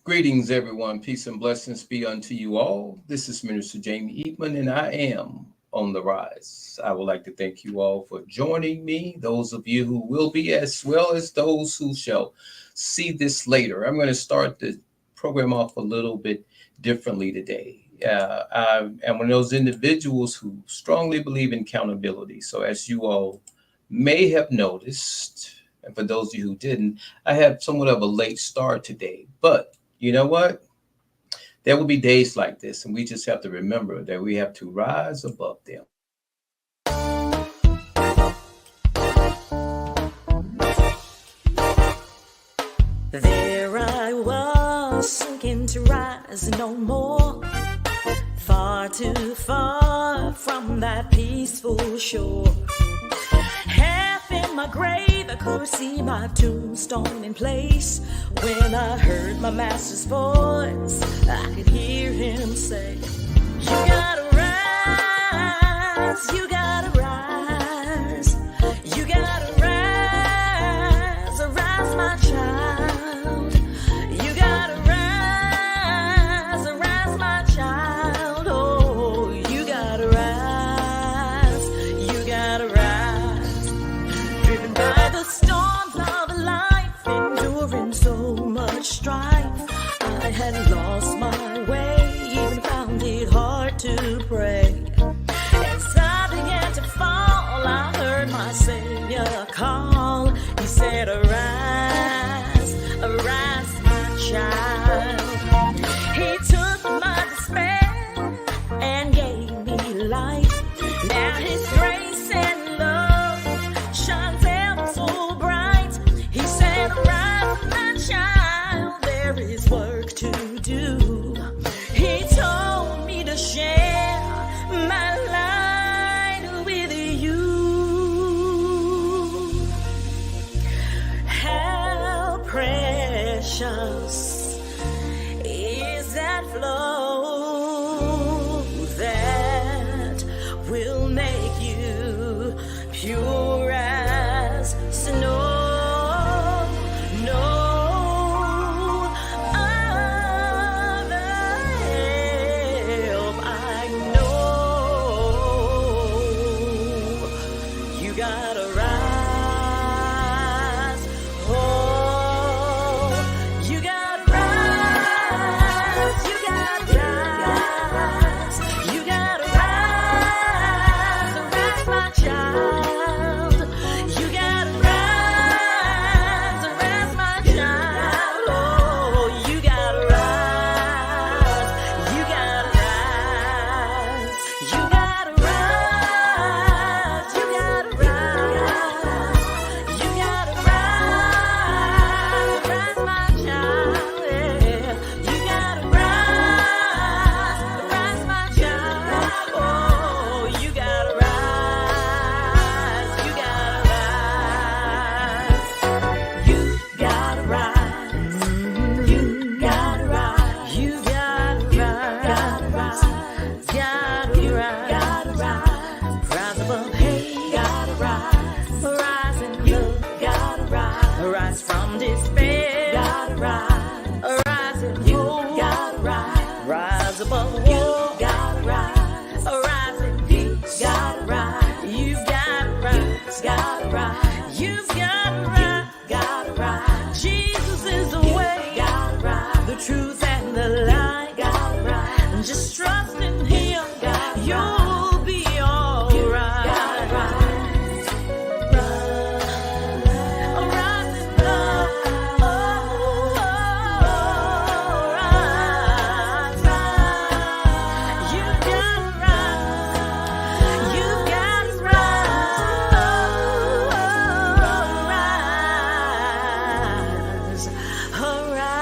Greetings, everyone. Peace and blessings be unto you all. This is Minister Jamie Eatman, and I am on the rise. I would like to thank you all for joining me, those of you who will be, as well as those who shall see this later. I'm going to start the program off a little bit differently today. I am one of those individuals who strongly believe in accountability. So, as you all may have noticed, and for those of you who didn't, I have somewhat of a late start today, but you know what? There will be days like this, and we just have to remember that we have to rise above them. There I was, sinking to rise no more, far too far from that peaceful shore. Half in my grave, I could see my tombstone in place. When I heard my master's voice, I could hear him say, "You gotta rise, you gotta rise, you gotta rise, arise my child. You gotta rise, arise my child. Oh, you gotta rise, you gotta rise." Driven by the storms of life, enduring so much strife, I had lost my way, even found it hard to pray. As I began to fall, I heard my Savior call. He said, "Arise, arise my child." He took my despair and gave me life. Now his grace and love shines ever so bright. He said, "Arise my child, there is work to do." He told me to share my light with you. How precious is that flow that will make you pure as snow. No other help I know. You gotta rise. Oh, you gotta rise. You gotta rise. You gotta rise. Arise, my child. You gotta rise. Arise, my child. Oh, you gotta rise. You gotta rise. You gotta rise. You gotta rise. You gotta rise. Arise, my child. Yeah. You gotta rise. Arise, my child. Oh, you gotta rise. You gotta rise. You gotta rise. You gotta rise. You gotta rise. Gotta rise. Gotta rise. Gotta rise. Rise above hate. Gotta rise. Rise in love. Gotta rise. Rise from despair. Gotta rise. Rise in hope. Gotta rise. Rise above war. Gotta rise. Rise in peace. Gotta rise. You've gotta rise. Gotta rise. You've gotta rise. Gotta rise. Jesus is the way. Gotta rise. The truth and the light. Gotta rise. Just trust in Him. You'll be alright. Gotta rise. Rise in love. Oh, rise. You gotta rise. You gotta rise. Arise.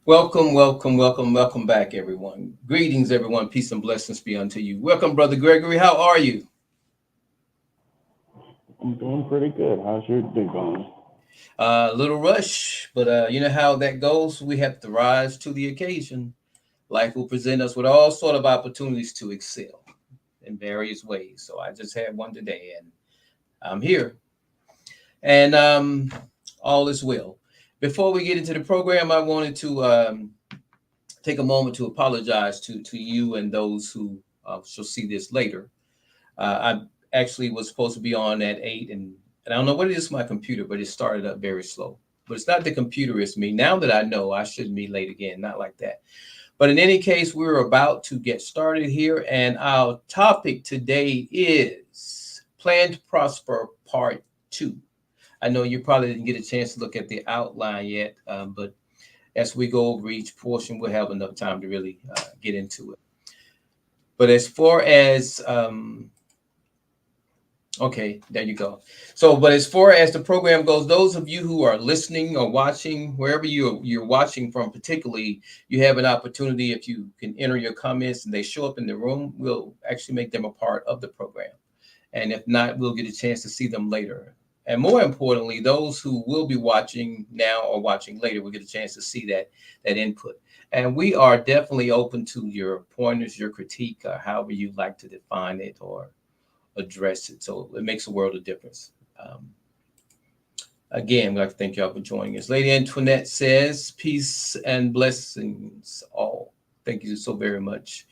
Welcome back, everyone. Greetings, everyone. Peace and blessings be unto you. Welcome, Brother Gregory. How are you? I'm doing pretty good. How's your day going? A little rush, but you know how that goes. We have to rise to the occasion. Life will present us with all sort of opportunities to excel in various ways. So I just had one today, and I'm here, and all is well. Before we get into the program, I wanted to take a moment to apologize to you and those who shall see this later. I actually was supposed to be on at 8, and I don't know what it is with my computer, but it started up very slow. But it's not the computer, it's me. Now that I know, I shouldn't be late again, not like that. But in any case, we're about to get started here, and our topic today is Plan to Prosper Part 2. I know you probably didn't get a chance to look at the outline yet, but as we go over each portion, we'll have enough time to really get into it. But as far as okay, there you go. So, but as far as the program goes, those of you who are listening or watching, wherever you're watching from, particularly, you have an opportunity. If you can enter your comments and they show up in the room, we'll actually make them a part of the program. And if not, we'll get a chance to see them later. And more importantly, those who will be watching now or watching later will get a chance to see that input. And we are definitely open to your pointers, your critique, however you like to define it or address it. So it makes a world of difference. Again, I'd like to thank y'all for joining us. Lady Antoinette says, peace and blessings all. Thank you so very much,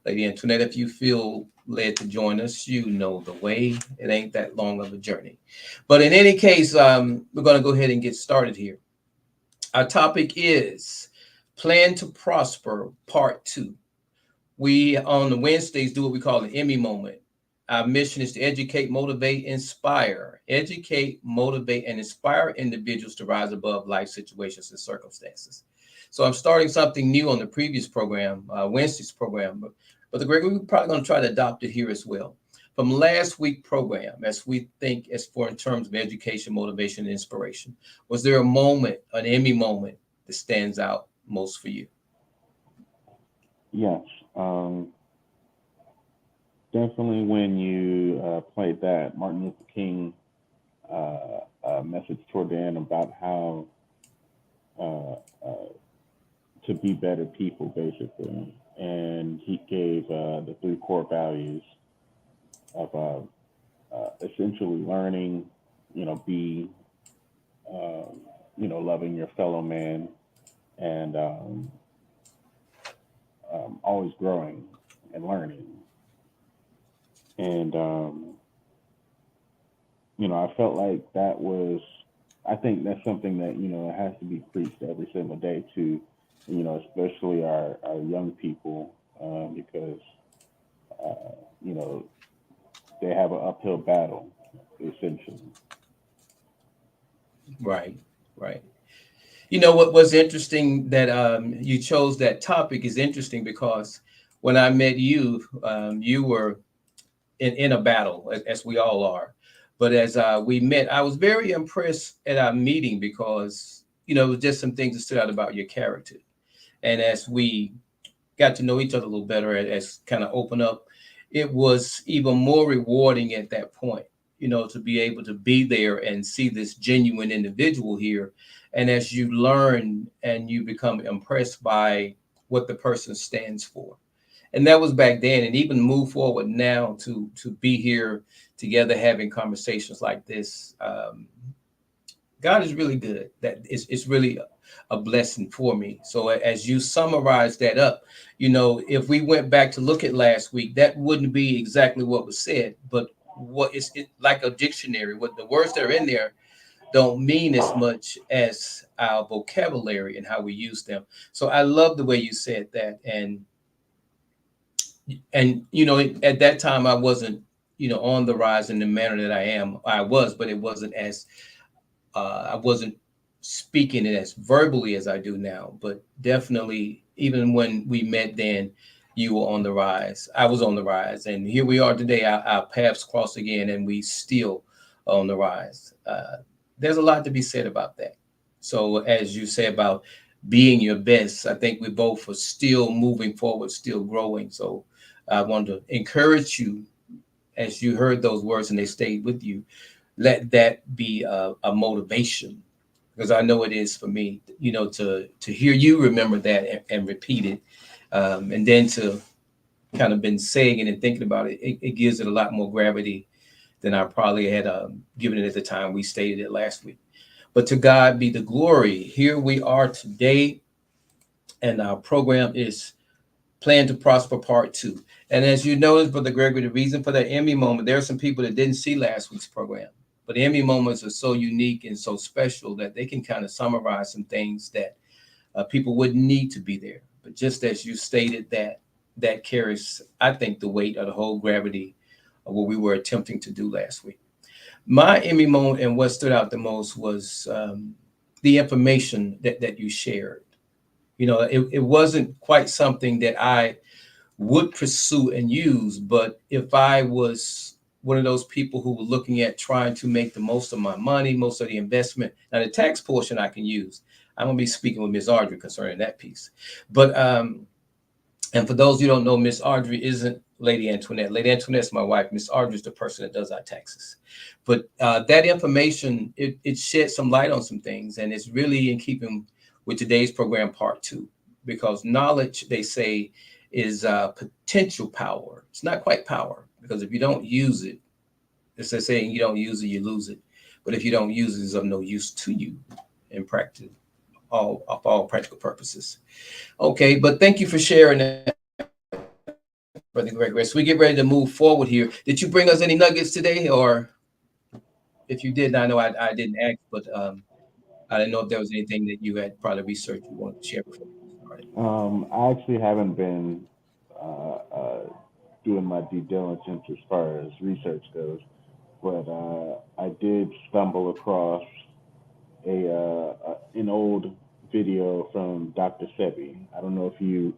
Lady Antoinette. If you feel led to join us, you know the way. It ain't that long of a journey. But in any case, we're going to go ahead and get started here. Our topic is Plan to Prosper Part 2. We, on the Wednesdays, do what we call the Emmy moment. Our mission is to educate, motivate, educate, motivate, and inspire individuals to rise above life situations and circumstances. So I'm starting something new on the previous program, Wednesday's program, but the Greg, we're probably going to try to adopt it here as well. From last week's program, as we think as for in terms of education, motivation, and inspiration, was there a moment, an Emmy moment that stands out most for you? Yes. Definitely when you played that Martin Luther King message toward the end about how to be better people, basically. And he gave the 3 core values of essentially learning, be, loving your fellow man, and always growing and learning. And, I felt like I think that's something that, it has to be preached every single day to, especially our young people, because, they have an uphill battle, essentially. Right. You know what was interesting that you chose that topic is interesting because when I met you, you were in a battle, as we all are. But as we met, I was very impressed at our meeting because, it was just some things that stood out about your character. And as we got to know each other a little better, as kind of open up, it was even more rewarding at that point, to be able to be there and see this genuine individual here. And as you learn and you become impressed by what the person stands for. And that was back then, and even move forward now to be here together having conversations like this. God is really good. That it's really a blessing for me. So as you summarize that up, if we went back to look at last week, that wouldn't be exactly what was said, but what is it like a dictionary? What the words that are in there don't mean as much as our vocabulary and how we use them. So I love the way you said that, and at that time I wasn't on the rise in the manner that I was, but it wasn't as I wasn't speaking it as verbally as I do now. But definitely, even when we met then, you were on the rise, I was on the rise, and here we are today. Our paths cross again, and we still on the rise. There's a lot to be said about that. So as you say about being your best, I think we both are still moving forward, still growing. So I want to encourage you, as you heard those words and they stayed with you, let that be a motivation, because I know it is for me, to hear you remember that and repeat it. And then to kind of been saying it and thinking about it, it gives it a lot more gravity than I probably had given it at the time we stated it last week. But to God be the glory. Here we are today, and our program is Plan to Prosper Part 2. And as you noticed, Brother Gregory, the reason for that Emmy moment, there are some people that didn't see last week's program. But Emmy moments are so unique and so special that they can kind of summarize some things that people wouldn't need to be there. But just as you stated, that carries, I think, the weight of the whole gravity of what we were attempting to do last week. My Emmy moment and what stood out the most was the information that you shared. You know, it wasn't quite something that I would pursue and use, but if I was one of those people who were looking at trying to make the most of my money, most of the investment, now the tax portion I can use. I'm gonna be speaking with Ms. Audrey concerning that piece. But and for those who don't know, Miss Audrey isn't Lady Antoinette. Lady Antoinette's my wife. Miss Audrey is the person that does our taxes. But that information, it sheds some light on some things, and it's really in keeping with today's program, part 2, because knowledge, they say, is potential power. It's not quite power, because if you don't use it, it's a saying, you don't use it, you lose it. But if you don't use it, it's of no use to you in practice, all practical purposes. Okay, but thank you for sharing that, Brother Gregory. So we get ready to move forward here. Did you bring us any nuggets today? Or if you did, I know I didn't ask, but I didn't know if there was anything that you had probably researched you wanted to share before we get started. I actually haven't been uh, uh, doing my due diligence as far as research goes, but I did stumble across an old video from Dr. Sebi. I don't know if you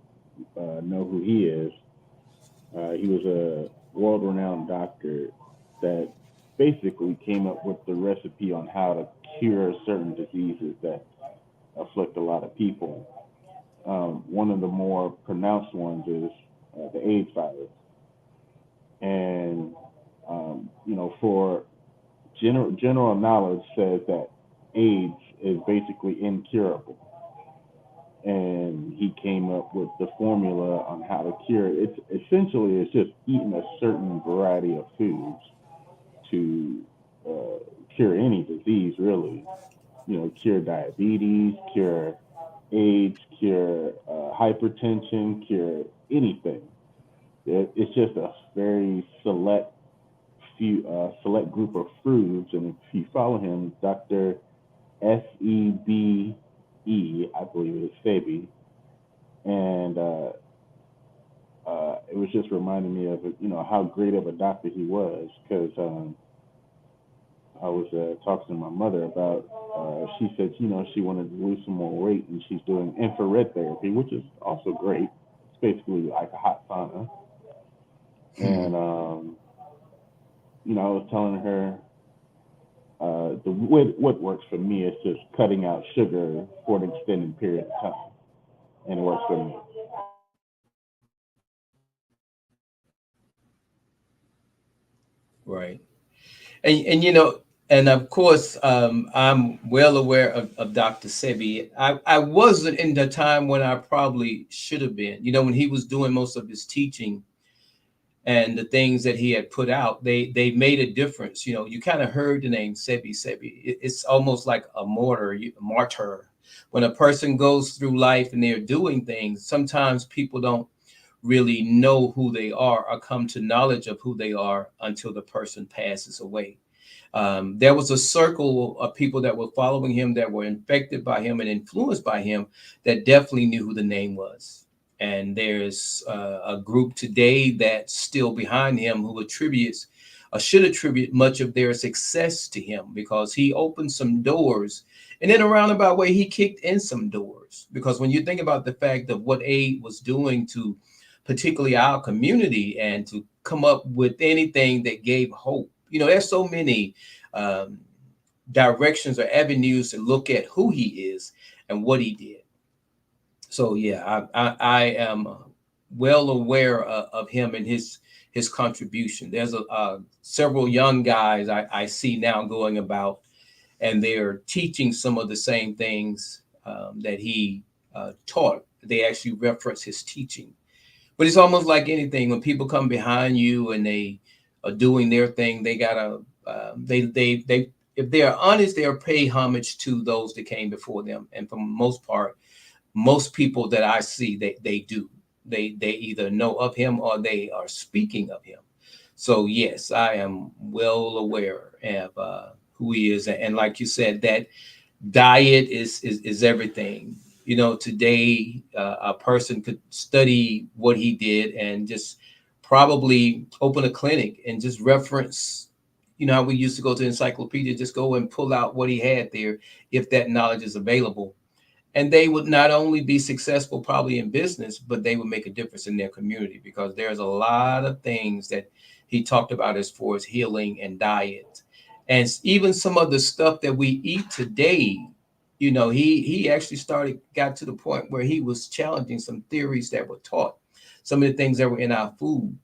know who he is. He was a world-renowned doctor that basically came up with the recipe on how to cure certain diseases that afflict a lot of people. One of the more pronounced ones is the AIDS virus. And, for general knowledge says that AIDS is basically incurable. And he came up with the formula on how to cure it. It's just eating a certain variety of foods to cure any disease, really. Cure diabetes, cure AIDS, cure hypertension, cure anything. It's just a very select group of foods, and if you follow him, Dr. Sebe, I believe it's Sebi, and it was just reminding me of how great of a doctor he was, because I was talking to my mother about. She said she wanted to lose some more weight, and she's doing infrared therapy, which is also great. It's basically like a hot sauna, and I was telling her what works for me is just cutting out sugar for an extended period of time, and it works for me. Right. And and of course, I'm well aware of Dr. Sebi. I wasn't in the time when I probably should have been. When he was doing most of his teaching and the things that he had put out, they made a difference. You kind of heard the name Sebi. It's almost like a martyr. When a person goes through life and they're doing things, sometimes people don't really know who they are or come to knowledge of who they are until the person passes away. There was a circle of people that were following him, that were infected by him and influenced by him, that definitely knew who the name was. And there's a group today that's still behind him who attributes or should attribute much of their success to him, because he opened some doors, and in a roundabout way, he kicked in some doors. Because when you think about the fact of what aid was doing to particularly our community, and to come up with anything that gave hope, there's so many directions or avenues to look at who he is and what he did. So yeah, I am well aware of him and his contribution. There's several young guys I see now going about, and they're teaching some of the same things that he taught. they actually reference his teaching. But it's almost like anything when people come behind you and they are doing their thing, they gotta they if they are honest, they'll pay homage to those that came before them. And for the most part, most people that I see, they do. They either know of him or they are speaking of him. So yes, I am well aware of who he is, and like you said, that diet is everything. You know, today a person could study what he did and just probably open a clinic and just reference. You know how we used to go to encyclopedia, just go and pull out what he had there, if that knowledge is available, and they would not only be successful probably in business, but they would make a difference in their community, because there's a lot of things that he talked about as far as healing and diet, and even some of the stuff that we eat today. You know, he actually got to the point where he was challenging some theories that were taught, some of the things that were in our food,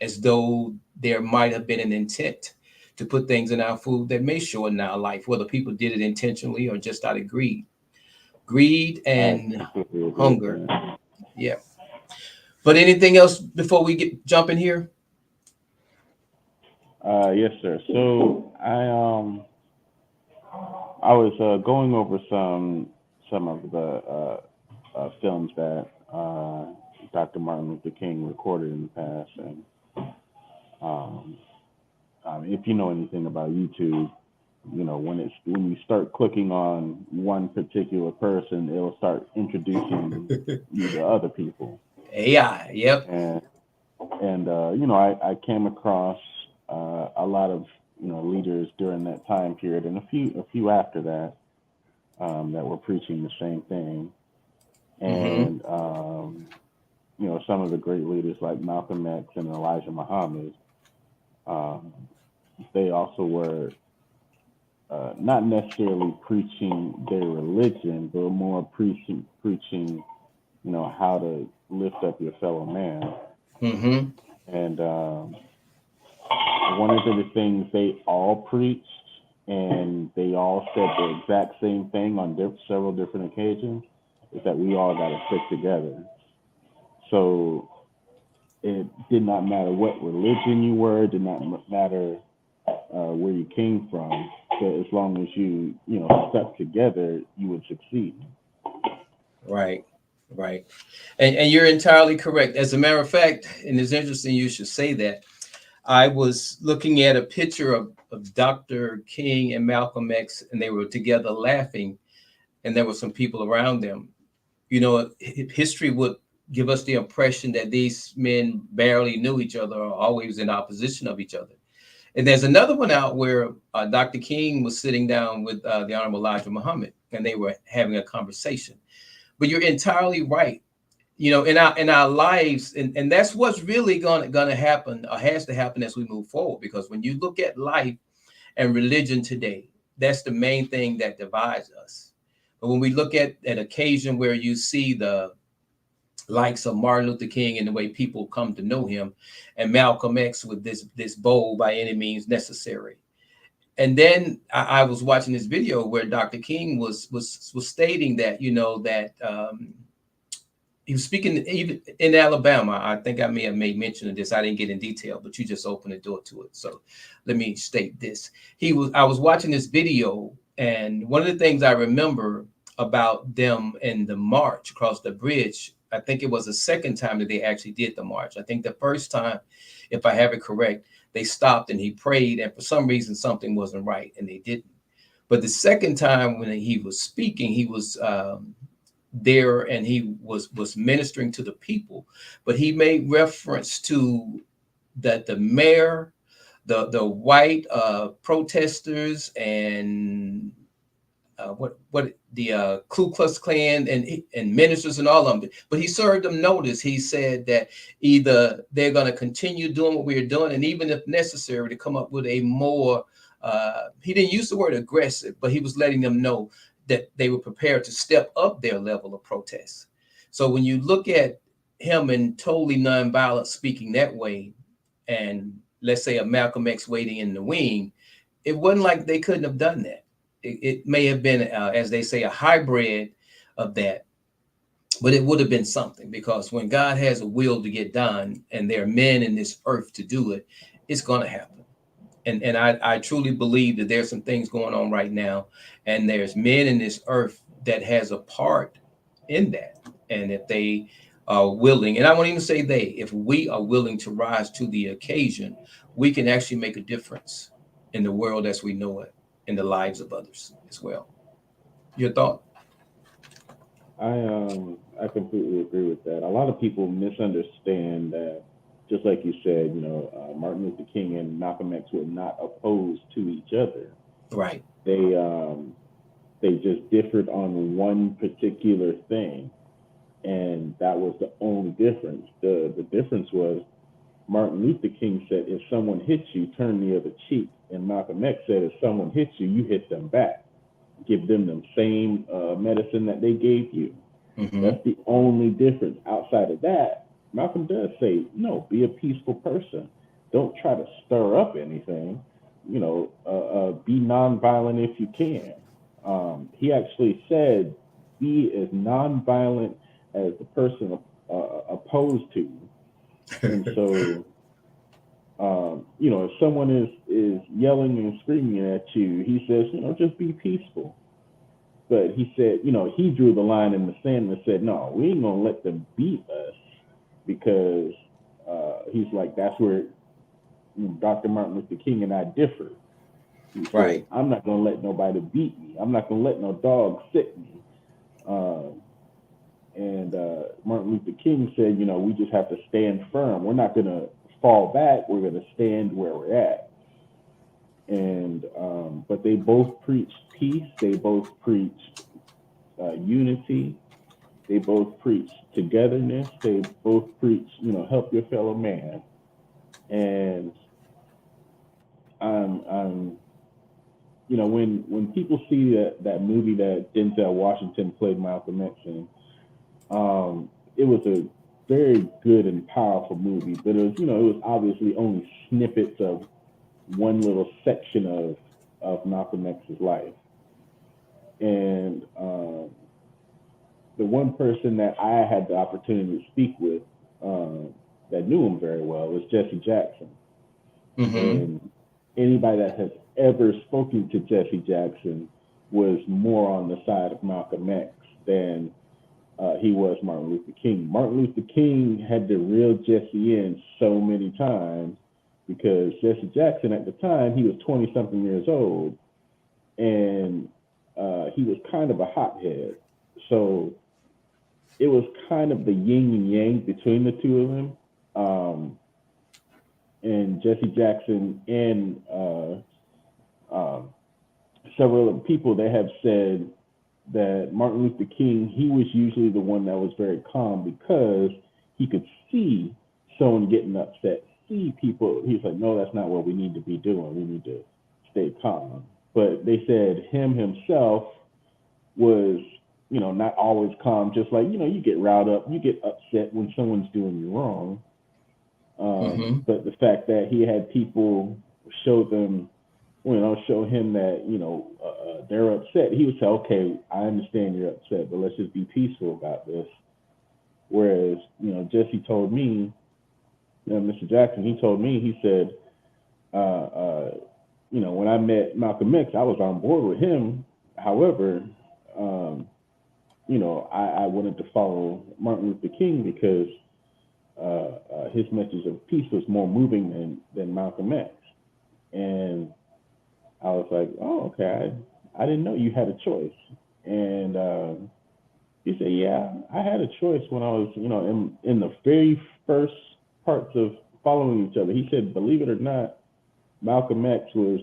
as though there might have been an intent to put things in our food that may shorten our life, whether people did it intentionally or just out of greed I and completely agree with hunger. that. Yeah. But anything else before we get jumping here? Yes, sir. So I was going over some of the films that Dr. Martin Luther King recorded in the past, and um, if you know anything about YouTube, you know when you start clicking on one particular person, it'll start introducing you to other people, AI. Yep. and you know I came across a lot of leaders during that time period, and a few after that, that were preaching the same thing. Mm-hmm. And you know, some of the great leaders like Malcolm X and Elijah Muhammad, um, they also were not necessarily preaching their religion, but more preaching, you know, how to lift up your fellow man. Mm-hmm. And one of the things they all preached, and they all said the exact same thing on several different occasions, is that we all got to stick together. So it did not matter what religion you were, it did not matter where you came from, but as long as you know, stuck together, you would succeed. Right. Right. And you're entirely correct. As a matter of fact, and it's interesting you should say that. I was looking at a picture of Dr. King and Malcolm X, and they were together laughing, and there were some people around them. You know, history would give us the impression that these men barely knew each other or always in opposition of each other. And there's another one out where Dr. King was sitting down with the Honorable Elijah Muhammad, and they were having a conversation. But you're entirely right. You know, in our lives, and that's what's really gonna happen, or has to happen, as we move forward. Because when you look at life and religion today, that's the main thing that divides us. But when we look at an occasion where you see the likes of Martin Luther King and the way people come to know him, and Malcolm X with this bold by any means necessary. And then I was watching this video where Dr. King was stating that, you know, that he was speaking even in Alabama. I think I may have made mention of this. I didn't get in detail, but you just opened the door to it. So let me state this. I was watching this video, and one of the things I remember about them in the march across the bridge, I think it was the second time that they actually did the march. I think the first time, if I have it correct, they stopped and he prayed, and for some reason something wasn't right and they didn't. But the second time when he was speaking, he was there and he was ministering to the people, but he made reference to that the mayor, the white protesters, and what the Ku Klux Klan and ministers and all of them. But he served them notice. He said that either they're going to continue doing what we're doing, and even if necessary, to come up with a more he didn't use the word aggressive, but he was letting them know that they were prepared to step up their level of protest. So when you look at him in totally nonviolent speaking that way, and let's say a Malcolm X waiting in the wing, it wasn't like they couldn't have done that. It may have been, as they say, a hybrid of that. but it would have been something, because when God has a will to get done and there are men in this earth to do it, it's going to happen. And I truly believe that there's some things going on right now, and there's men in this earth that has a part in that. And if they are willing, and I won't even say they, if we are willing to rise to the occasion, we can actually make a difference in the world as we know it, in the lives of others as well. Your thought? I completely agree with that. A lot of people misunderstand that, just like you said, Martin Luther King and Malcolm X were not opposed to each other. Right. They just differed on one particular thing, and that was the only difference. The difference was Martin Luther King said, if someone hits you, turn the other cheek, and Malcolm X said, if someone hits you, you hit them back. Give them the same medicine that they gave you. Mm-hmm. That's the only difference. Outside of that, Malcolm does say, no, be a peaceful person. Don't try to stir up anything. Be nonviolent if you can. He actually said, be as nonviolent as the person opposed to you. And so, if someone is yelling and screaming at you, he says, just be peaceful. But he said, he drew the line in the sand and said, no, we ain't gonna let them beat us, because he's like, that's where Dr. Martin Luther King and I differ. He said, right. I'm not gonna let nobody beat me. I'm not gonna let no dog sit me. And Martin Luther King said, we just have to stand firm. We're not gonna fall back. We're gonna stand where we're at. And but they both preached peace. They both preached unity. They both preached togetherness. They both preached, help your fellow man. And when people see that movie that Denzel Washington played Malcolm X in, it was a very good and powerful movie. But it was obviously only snippets of one little section of Malcolm X's life. And the one person that I had the opportunity to speak with that knew him very well was Jesse Jackson. Mm-hmm. And anybody that has ever spoken to Jesse Jackson was more on the side of Malcolm X than he was Martin Luther King. Martin Luther King had to reel Jesse in so many times, because Jesse Jackson at the time, he was 20-something years old, and he was kind of a hothead. So it was kind of the yin and yang between the two of them. And Jesse Jackson and several other people, they have said that Martin Luther King, he was usually the one that was very calm, because he could see someone getting upset, see people. He's like, no, that's not what we need to be doing. We need to stay calm. But they said him himself was, not always calm, just like, you get riled up, you get upset when someone's doing you wrong. Mm-hmm. But the fact that he had people show him that, they're upset, he would say, okay, I understand you're upset, but let's just be peaceful about this. Whereas, Jesse told me, Mr. Jackson, he told me, he said, when I met Malcolm X, I was on board with him. However, I wanted to follow Martin Luther King because his message of peace was more moving than Malcolm X. And I was like, oh, okay, I didn't know you had a choice. And he said, yeah, I had a choice when I was, in the very first parts of following each other. He said, believe it or not, Malcolm X was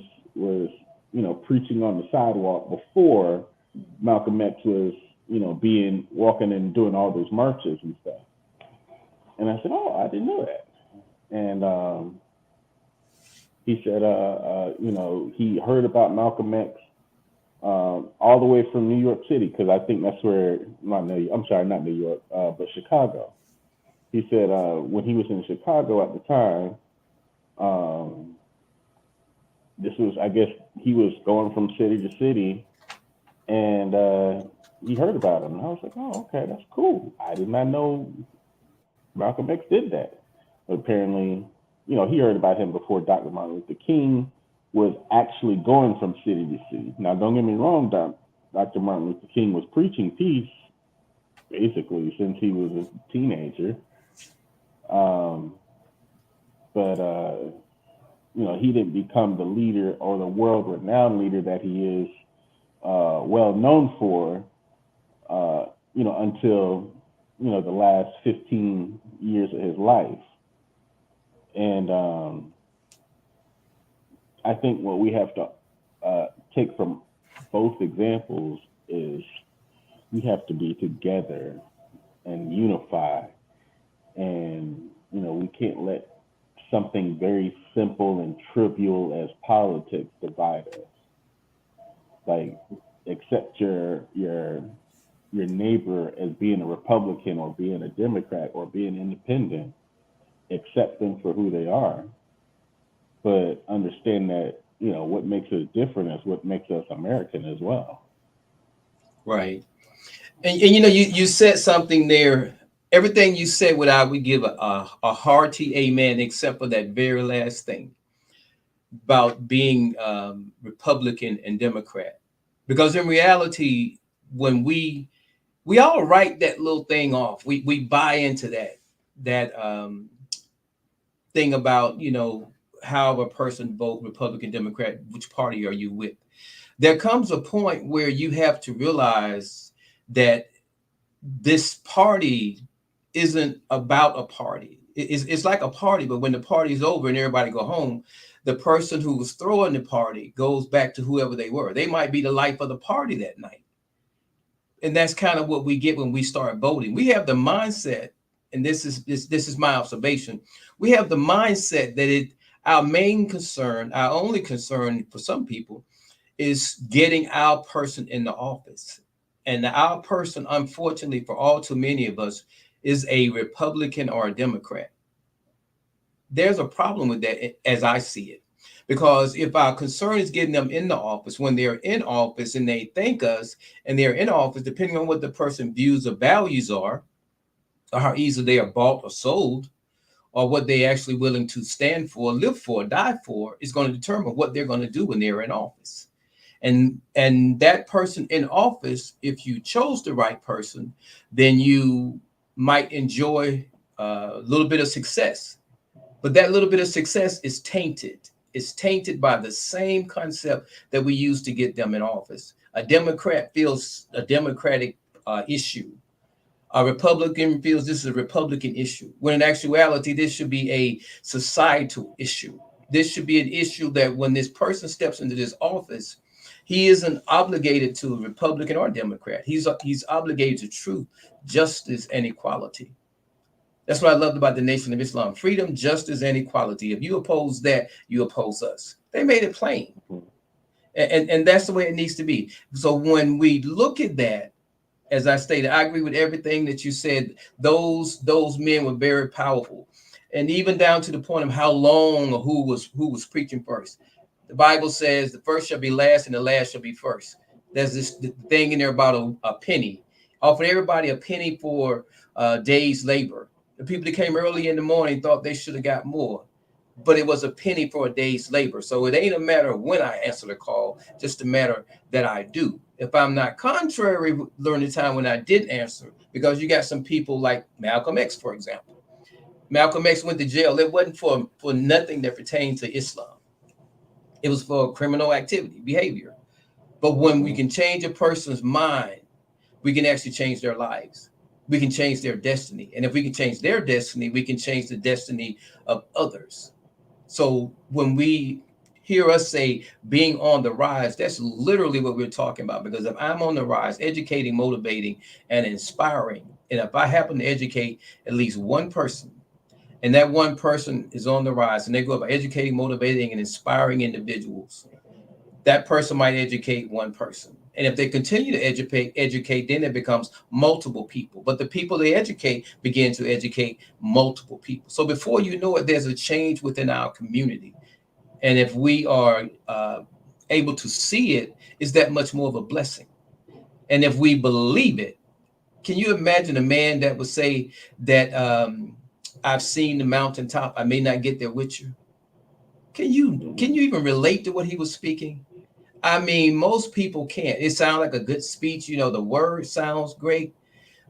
preaching on the sidewalk before Malcolm X was, walking and doing all those marches and stuff. And I said, oh, I didn't know that. And he said, he heard about Malcolm X all the way from New York City, because I think that's where, not New York, but Chicago. He said when he was in Chicago at the time, this was, I guess, he was going from city to city, and he heard about him. And I was like, oh, okay, that's cool. I did not know Malcolm X did that. But apparently, he heard about him before Dr. Martin Luther King was actually going from city to city. Now, don't get me wrong, Dr. Martin Luther King was preaching peace basically since he was a teenager. Um, but he didn't become the leader or the world-renowned leader that he is well known for, until the last 15 years of his life. And I think what we have to take from both examples is we have to be together and unify. And, we can't let something very simple and trivial as politics divide us. Like, accept your neighbor as being a Republican or being a Democrat or being independent. Accept them for who they are, but understand that what makes us different is what makes us American as well. Right. And you said something there. Everything you said, we give a hearty amen, except for that very last thing about being Republican and Democrat. Because in reality, when we all write that little thing off, we buy into that thing about how a person vote Republican, Democrat, which party are you with? There comes a point where you have to realize that this party isn't about a party. It's like a party, but when the party's over and everybody go home, the person who was throwing the party goes back to whoever they were. They might be the life of the party that night. And that's kind of what we get when we start voting. We have the mindset, and this is my observation. We have the mindset that our main concern, our only concern for some people, is getting our person in the office. And our person, unfortunately, for all too many of us, is a Republican or a Democrat. There's a problem with that as I see it. Because if our concern is getting them in the office, when they're in office and they thank us and they're in office, depending on what the person views or values are, or how easily they are bought or sold, or what they actually willing to stand for, live for, die for, is going to determine what they're going to do when they're in office. And that person in office, if you chose the right person, then you might enjoy a little bit of success. But that little bit of success is tainted. It's tainted by the same concept that we use to get them in office. A Democrat feels a Democratic issue. A Republican feels this is a Republican issue, when in actuality, this should be a societal issue. This should be an issue that when this person steps into this office, he isn't obligated to a Republican or Democrat. He's obligated to truth, justice, and equality. That's what I loved about the Nation of Islam: freedom, justice, and equality. If you oppose that, you oppose us. They made it plain. And that's the way it needs to be. So when we look at that, as I stated, I agree with everything that you said. Those men were very powerful. And even down to the point of how long or who was preaching first. The Bible says the first shall be last and the last shall be first. There's this thing in there about a penny. Offered everybody a penny for a day's labor. The people that came early in the morning thought they should have got more, but it was a penny for a day's labor. So it ain't a matter of when I answer the call, just a matter that I do. If I'm not contrary, during the time when I didn't answer, because you got some people like Malcolm X, for example. Malcolm X went to jail. It wasn't for nothing that pertained to Islam. It was for criminal activity, behavior. But when we can change a person's mind, we can actually change their lives. We can change their destiny. And if we can change their destiny, we can change the destiny of others. So when we hear us say being on the rise, that's literally what we're talking about. Because if I'm on the rise, educating, motivating, and inspiring, and if I happen to educate at least one person, and that one person is on the rise, and they go about educating, motivating, and inspiring individuals, that person might educate one person. And if they continue to educate, then it becomes multiple people. But the people they educate begin to educate multiple people. So before you know it, there's a change within our community. And if we are able to see it, is that much more of a blessing. And if we believe it, can you imagine a man that would say that I've seen the mountaintop, I may not get there with you? Can you even relate to what he was speaking? I mean, most people can't. It sounds like a good speech, you know, the word sounds great,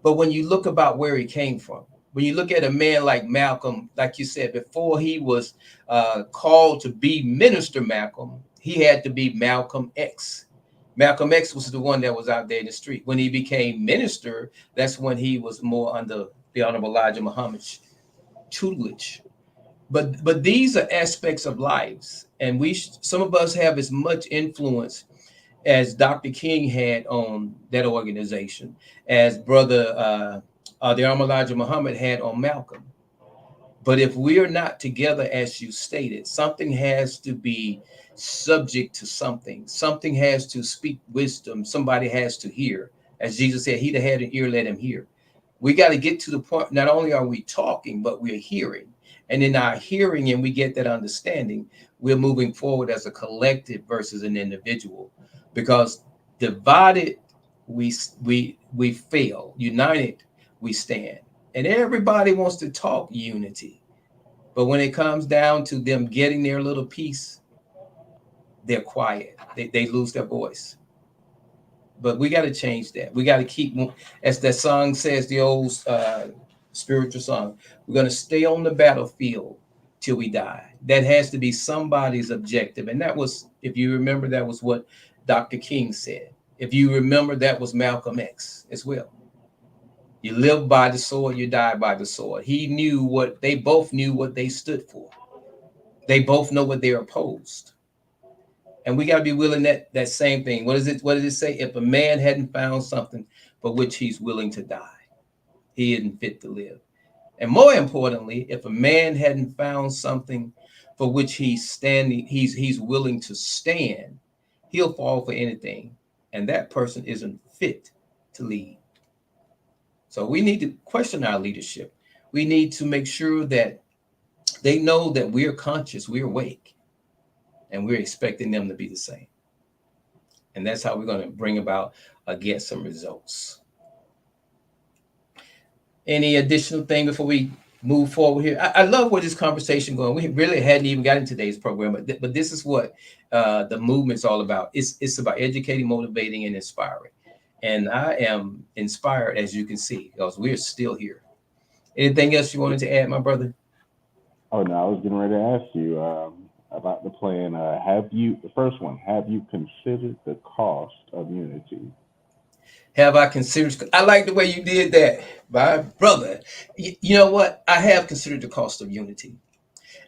but when you look about where he came from, when you look at a man like Malcolm, like you said, before he was called to be Minister Malcolm, he had to be Malcolm X. Malcolm X was the one that was out there in the street. When he became minister, that's when he was more under the Honorable Elijah Muhammad's tutelage. But these are aspects of lives, and some of us have as much influence as Dr. King had on that organization, as Brother the Honorable Elijah Muhammad had on Malcolm. But if we are not together, as you stated, something has to be subject to something. Something has to speak wisdom. Somebody has to hear. As Jesus said, he that had an ear, let him hear. We got to get to the point, not only are we talking, but we're hearing. And in our hearing, and we get that understanding, we're moving forward as a collective versus an individual. Because divided, we fail. United, we stand. And everybody wants to talk unity. But when it comes down to them getting their little piece, they're quiet. They lose their voice. But we got to change that. We got to keep, as that song says, the old spiritual song, we're going to stay on the battlefield till we die. That has to be somebody's objective. And that was, if you remember, that was what Dr. King said. If you remember, that was Malcolm X as well. You live by the sword, you die by the sword. They both knew what they stood for. They both know what they're opposed. And we got to be willing that same thing. What did it say? If a man hadn't found something for which he's willing to die, he isn't fit to live. And more importantly, if a man hadn't found something for which he's willing to stand, he'll fall for anything. And that person isn't fit to lead. So we need to question our leadership. We need to make sure that they know that we're conscious, we're awake, and we're expecting them to be the same. And that's how we're going to bring about, get some results. Any additional thing before we move forward here? I love where this conversation going. We really hadn't even got into today's program, but this is what the movement's all about. It's about educating, motivating, and inspiring. And I am inspired, as you can see, because we're still here. Anything else you wanted to add, my brother? Oh no, I was getting ready to ask you about the plan. The first one, have you considered the cost of unity? Have I considered? I like the way you did that, my brother. You know what? I have considered the cost of unity.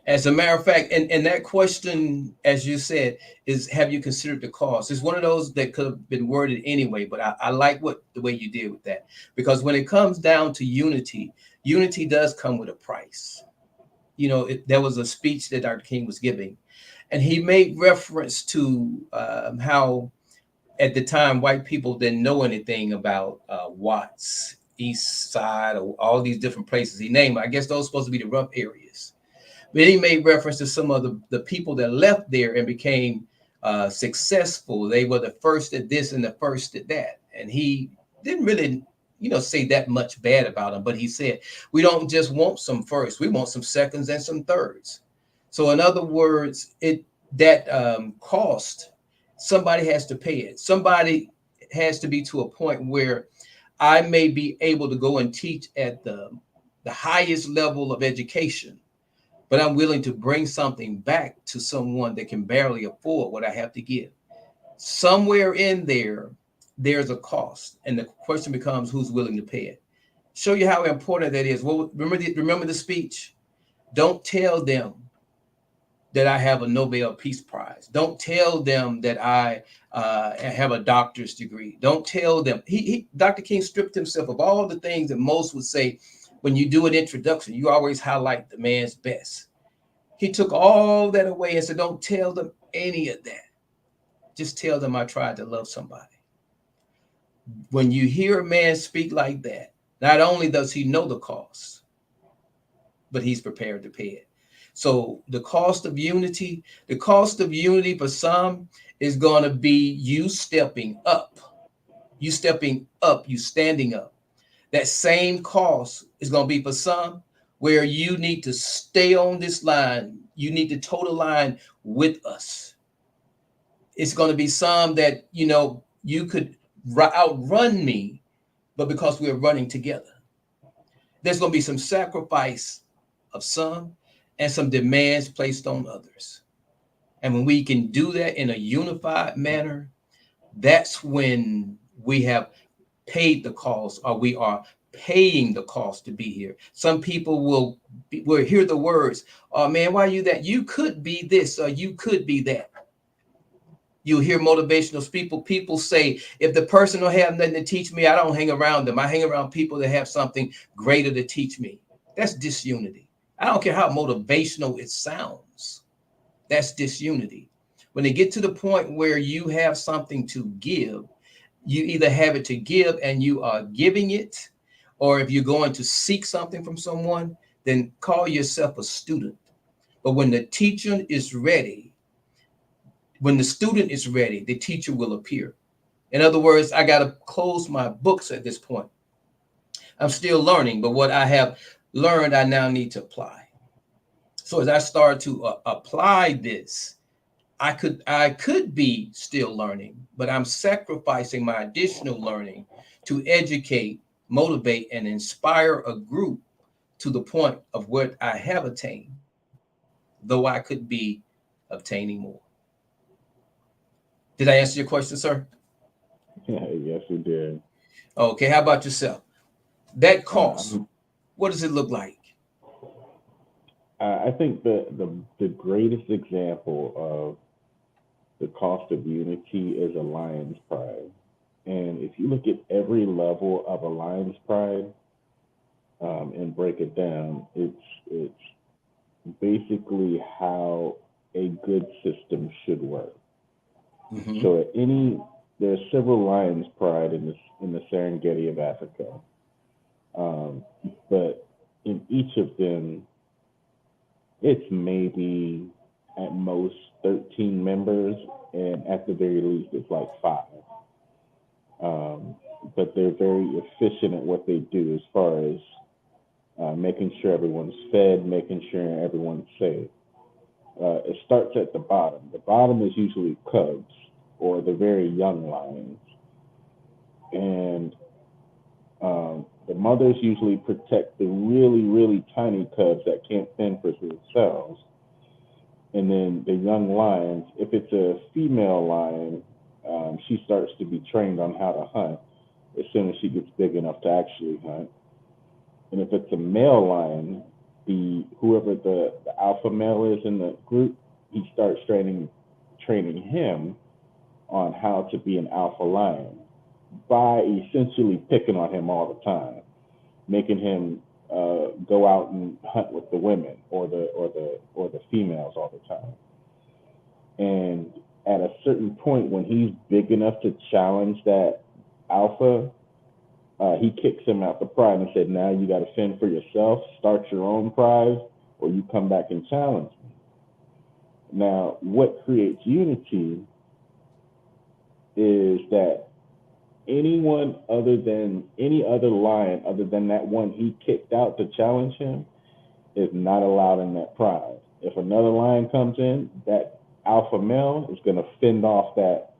As a matter of fact, and that question, as you said, is have you considered the cost? It's one of those that could have been worded anyway, but I like the way you did with that. Because when it comes down to unity, unity does come with a price. You know, there was a speech that Dr. King was giving, and he made reference to how at the time white people didn't know anything about Watts, East Side, or all these different places he named. I guess those are supposed to be the rough areas. But he made reference to some of the people that left there and became successful. They were the first at this and the first at that. And he didn't really, say that much bad about them. But he said, we don't just want some firsts. We want some seconds and some thirds. So in other words, cost, somebody has to pay it. Somebody has to be to a point where I may be able to go and teach at the highest level of education, but I'm willing to bring something back to someone that can barely afford what I have to give. Somewhere in there, there's a cost. And the question becomes, who's willing to pay it? Show you how important that is. Well, remember the speech? Don't tell them that I have a Nobel Peace Prize. Don't tell them that I have a doctor's degree. Don't tell them. Dr. King stripped himself of all the things that most would say. When you do an introduction, you always highlight the man's best. He took all that away and said, don't tell them any of that. Just tell them I tried to love somebody. When you hear a man speak like that, not only does he know the cost, but he's prepared to pay it. So the cost of unity for some is going to be you stepping up. You stepping up, you standing up. That same cost is going to be for some where you need to stay on this line. You need to toe the line with us. It's going to be some that, you could outrun me, but because we're running together, there's going to be some sacrifice of some and some demands placed on others. And when we can do that in a unified manner, that's when we have paid the cost, or we are paying the cost to be here. Some people will hear the words, "Oh man, why are you that? You could be this, or you could be that." You'll hear motivational people say, if the person don't have nothing to teach me, I don't hang around them. I hang around people that have something greater to teach me. That's disunity. I don't care how motivational it sounds. That's disunity. When they get to the point where you have something to give, you either have it to give and you are giving it, or if you're going to seek something from someone, then call yourself a student. But when the teacher is ready, when the student is ready, the teacher will appear. In other words, I got to close my books at this point. I'm still learning, but what I have learned, I now need to apply. So as I start to apply this, I could be still learning, but I'm sacrificing my additional learning to educate, motivate, and inspire a group to the point of what I have attained, though I could be obtaining more. Did I answer your question, sir? Yes, you did. Okay, how about yourself? That cost, what does it look like? I think the greatest example of the cost of unity is a lion's pride. And if you look at every level of a lion's pride and break it down, it's basically how a good system should work. Mm-hmm. So there's several lions' pride in the Serengeti of Africa, but in each of them, it's maybe at most 13 members, and at the very least, it's like 5. But they're very efficient at what they do as far as making sure everyone's fed, making sure everyone's safe. It starts at the bottom. The bottom is usually cubs or the very young lions. And the mothers usually protect the really, really tiny cubs that can't fend for themselves. And then the young lions, if it's a female lion, she starts to be trained on how to hunt as soon as she gets big enough to actually hunt. And if it's a male lion, whoever the alpha male is in the group, he starts training him on how to be an alpha lion by essentially picking on him all the time, making him go out and hunt with the women or the females all the time. And at a certain point, when he's big enough to challenge that alpha, he kicks him out the pride and said, "Now you got to fend for yourself, start your own prize, or you come back and challenge me." Now, what creates unity is that any other lion other than that one he kicked out to challenge him is not allowed in that prize. If another lion comes in, that alpha male is going to fend off that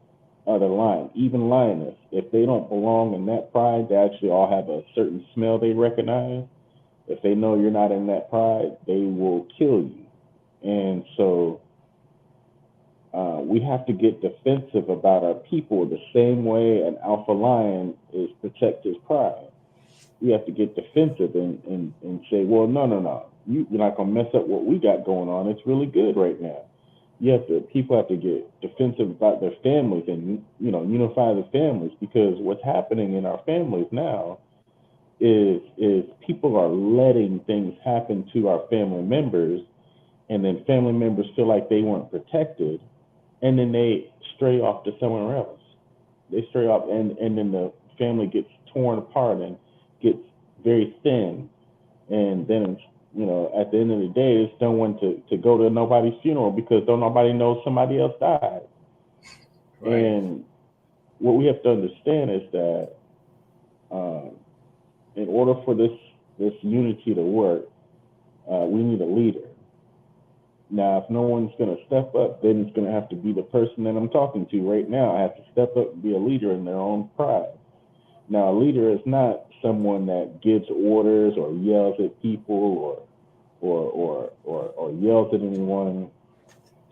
other lion, even lioness. If they don't belong in that pride, they actually all have a certain smell they recognize. If they know you're not in that pride, they will kill you. And so we have to get defensive about our people the same way an alpha lion is protect his pride. We have to get defensive and say, well, no. You're not going to mess up what we got going on. It's really good right now. People have to get defensive about their families and, unify the families, because what's happening in our families now is people are letting things happen to our family members, and then family members feel like they weren't protected, and then they stray off to somewhere else. They stray off, and then the family gets torn apart and gets very thin, and then at the end of the day, there's no one to go to nobody's funeral because nobody knows somebody else died. Right. And what we have to understand is that in order for this unity to work, we need a leader. Now, if no one's going to step up, then it's going to have to be the person that I'm talking to right now. I have to step up and be a leader in their own pride. Now, a leader is not someone that gives orders or yells at people or yells at anyone.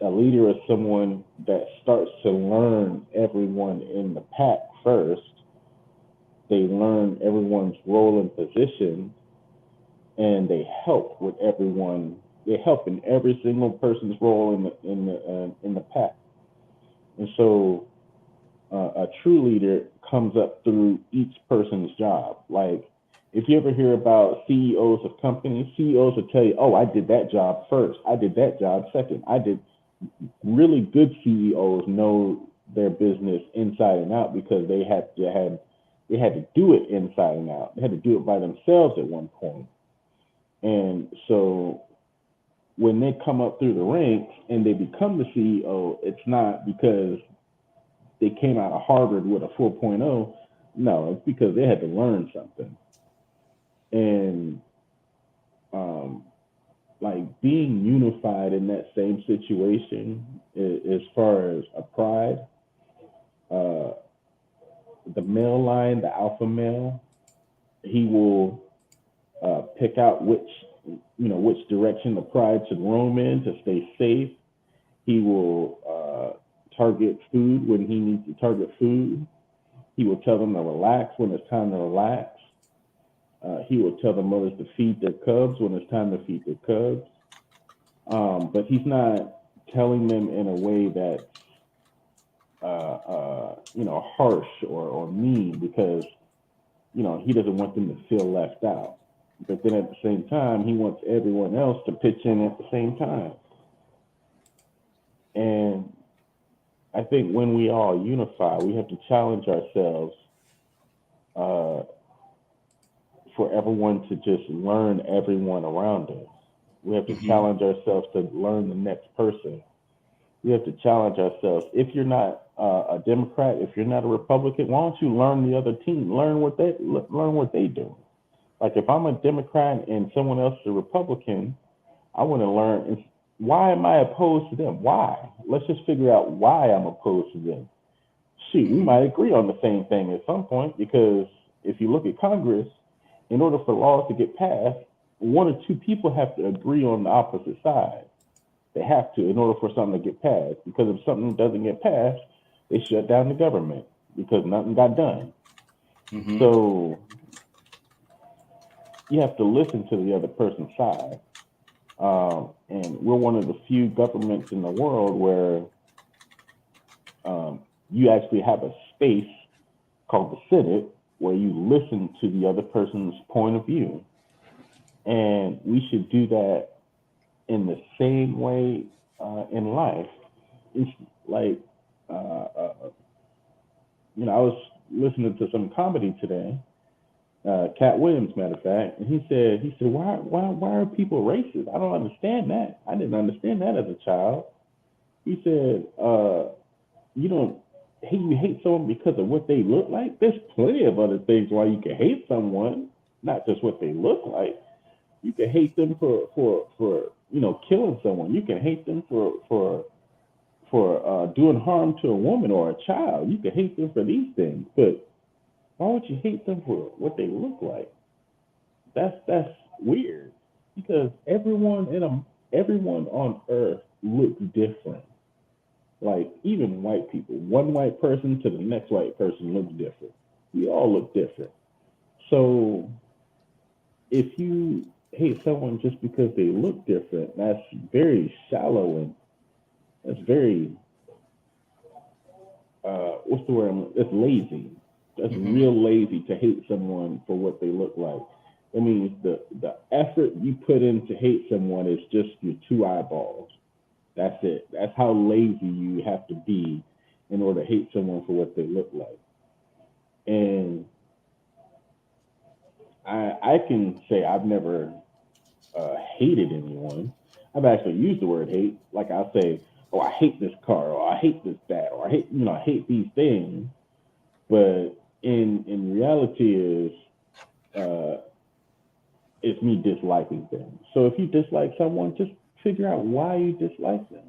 A leader is someone that starts to learn everyone in the pack first. They learn everyone's role and position, and they help with everyone. They help in every single person's role in the pack. And so, a true leader comes up through each person's job. Like, if you ever hear about CEOs of companies, CEOs will tell you, "Oh, I did that job first. I did that job second. I did." Really good CEOs know their business inside and out because they had to do it inside and out. They had to do it by themselves at one point. And so when they come up through the ranks and they become the CEO, it's not because they came out of Harvard with a 4.0. No, it's because they had to learn something. And like being unified in that same situation, as far as a pride, the male lion, the alpha male, he will pick out which direction the pride should roam in to stay safe. He will target food when he needs to target food. He will tell them to relax when it's time to relax. He will tell the mothers to feed their cubs when it's time to feed their cubs. But he's not telling them in a way that's harsh or mean, because he doesn't want them to feel left out. But then at the same time, he wants everyone else to pitch in at the same time. And I think when we all unify, we have to challenge ourselves for everyone to just learn everyone around us. We have to challenge ourselves to learn the next person. We have to challenge ourselves. If you're not a Democrat, if you're not a Republican, why don't you learn the other team? Learn what they do. Like, if I'm a Democrat and someone else is a Republican, I want to learn, why am I opposed to them? Why? Let's just figure out why I'm opposed to them. Shoot, we might agree on the same thing at some point, because if you look at Congress, in order for laws to get passed, one or two people have to agree on the opposite side. They have to, in order for something to get passed. Because if something doesn't get passed, they shut down the government because nothing got done. So you have to listen to the other person's side. And we're one of the few governments in the world where you actually have a space called the Senate where you listen to the other person's point of view. And we should do that in the same way in life. It's like, I was listening to some comedy today, Cat Williams, matter of fact, and he said, why are people racist? I don't understand that. I didn't understand that as a child. He said, you hate someone because of what they look like? There's plenty of other things why you can hate someone, not just what they look like. You can hate them for killing someone. You can hate them for doing harm to a woman or a child. You can hate them for these things, but why would you hate them for what they look like? That's weird, because everyone on earth looks different. Like, even white people, one white person to the next white person looks different. We all look different. So if you hate someone just because they look different, that's very shallow, and that's very what's the word? It's lazy. That's real lazy to hate someone for what they look like. I mean, the effort you put in to hate someone is just your two eyeballs. That's it. That's how lazy you have to be in order to hate someone for what they look like. And I can say I've never hated anyone. I've actually used the word hate. Like, I'll say, oh, I hate this car, or I hate this, that, or I hate these things. But in reality is it's me disliking them. So if you dislike someone, just figure out why you dislike them.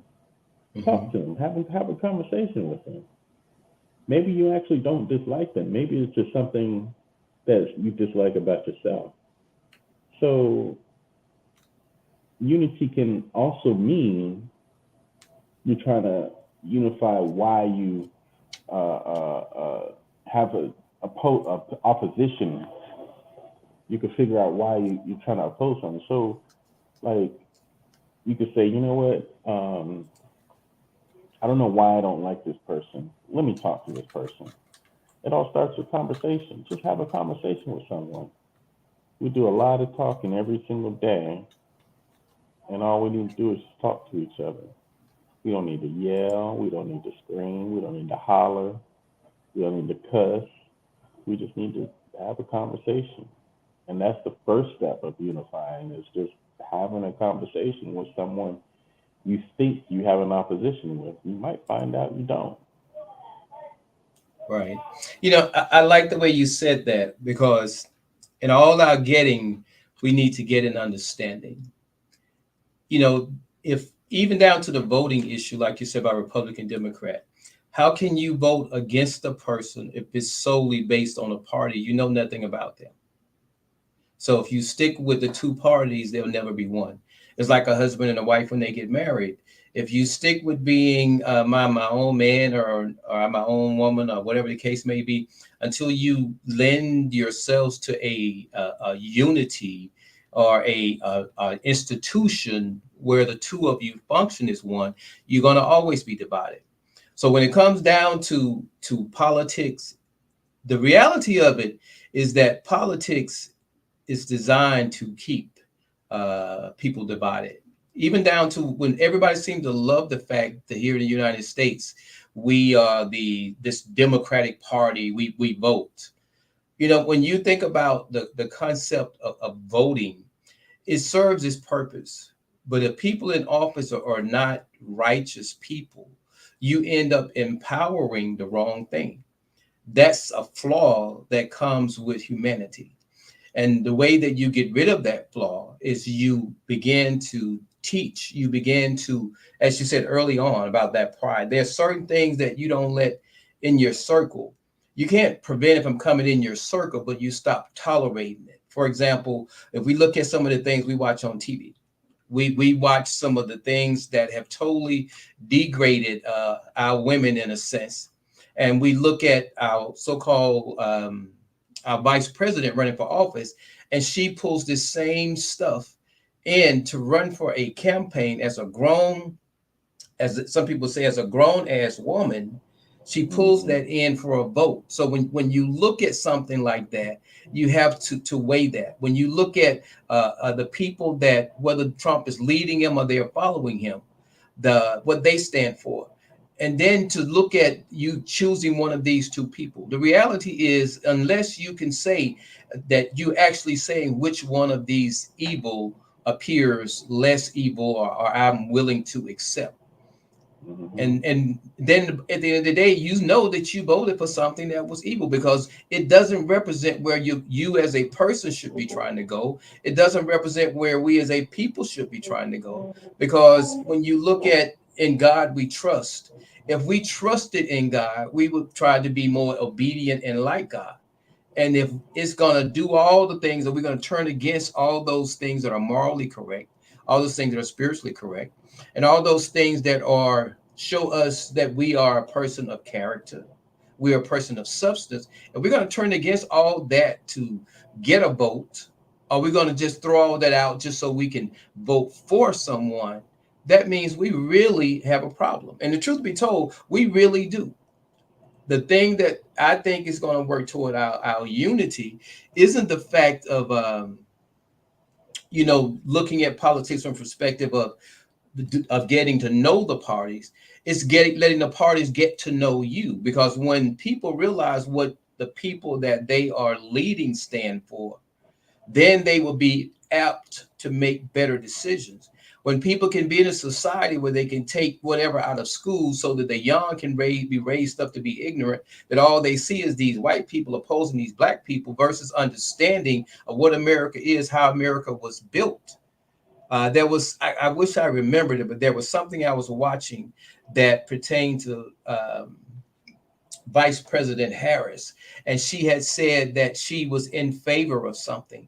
Mm-hmm. Talk to them. Have a conversation with them. Maybe you actually don't dislike them. Maybe it's just something that you dislike about yourself. So unity can also mean you're trying to unify why you have a opposition. You can figure out why you're trying to oppose something. So, like, you could say, you know what? I don't know why I don't like this person. Let me talk to this person. It all starts with conversation. Just have a conversation with someone. We do a lot of talking every single day, and all we need to do is talk to each other. We don't need to yell. We don't need to scream. We don't need to holler. We don't need to cuss. We just need to have a conversation. And that's the first step of unifying is just having a conversation with someone you think you have an opposition with. You might find out you don't. Right. I like the way you said that, because in all our getting, we need to get an understanding. You know, if even down to the voting issue, like you said about Republican, Democrat, how can you vote against a person if it's solely based on a party you know nothing about them? So if you stick with the two parties, there'll never be one. It's like a husband and a wife when they get married. If you stick with being my own man, or my own woman, or whatever the case may be, until you lend yourselves to a unity, or a institution where the two of you function as one, you're going to always be divided. So when it comes down to politics, the reality of it is that politics is designed to keep people divided. Even down to when everybody seems to love the fact that here in the United States, we are this Democratic Party. We vote. When you think about the concept of voting, it serves its purpose. But if people in office are not righteous people, you end up empowering the wrong thing. That's a flaw that comes with humanity. And the way that you get rid of that flaw is you begin to teach, you begin to, as you said early on about that pride, there are certain things that you don't let in your circle. You can't prevent it from coming in your circle, but you stop tolerating it. For example, if we look at some of the things we watch on TV, we watch some of the things that have totally degraded our women in a sense. And we look at our so-called our vice president running for office, and she pulls this same stuff in to run for a campaign as a grown, as some people say, as a grown ass woman. She pulls Mm-hmm. that in for a vote. So when you look at something like that, you have to weigh that. When you look at the people that, whether Trump is leading him or they're following him, what they stand for, and then to look at you choosing one of these two people. The reality is, unless you can say that you actually saying which one of these evil appears less evil, or I'm willing to accept. Mm-hmm. And then at the end of the day, you know that you voted for something that was evil, because it doesn't represent where you as a person should be trying to go. It doesn't represent where we as a people should be trying to go. Because when you look at in God we trust, if we trusted in God, we would try to be more obedient and like God. And if it's going to do all the things that we're going to turn against all those things that are morally correct, all those things that are spiritually correct, and all those things that are show us that we are a person of character, we are a person of substance, and we're going to turn against all that to get a vote, or we're going to just throw all that out just so we can vote for someone, that means we really have a problem. And the truth be told, we really do. The thing that I think is going to work toward our unity isn't the fact of looking at politics from perspective of getting to know the parties. It's letting the parties get to know you, because when people realize what the people that they are leading stand for, then they will be apt to make better decisions. When people can be in a society where they can take whatever out of school so that the young can be raised up to be ignorant, that all they see is these white people opposing these black people versus understanding of what America is, how America was built. There was, I wish I remembered it, but there was something I was watching that pertained to Vice President Harris, and she had said that she was in favor of something.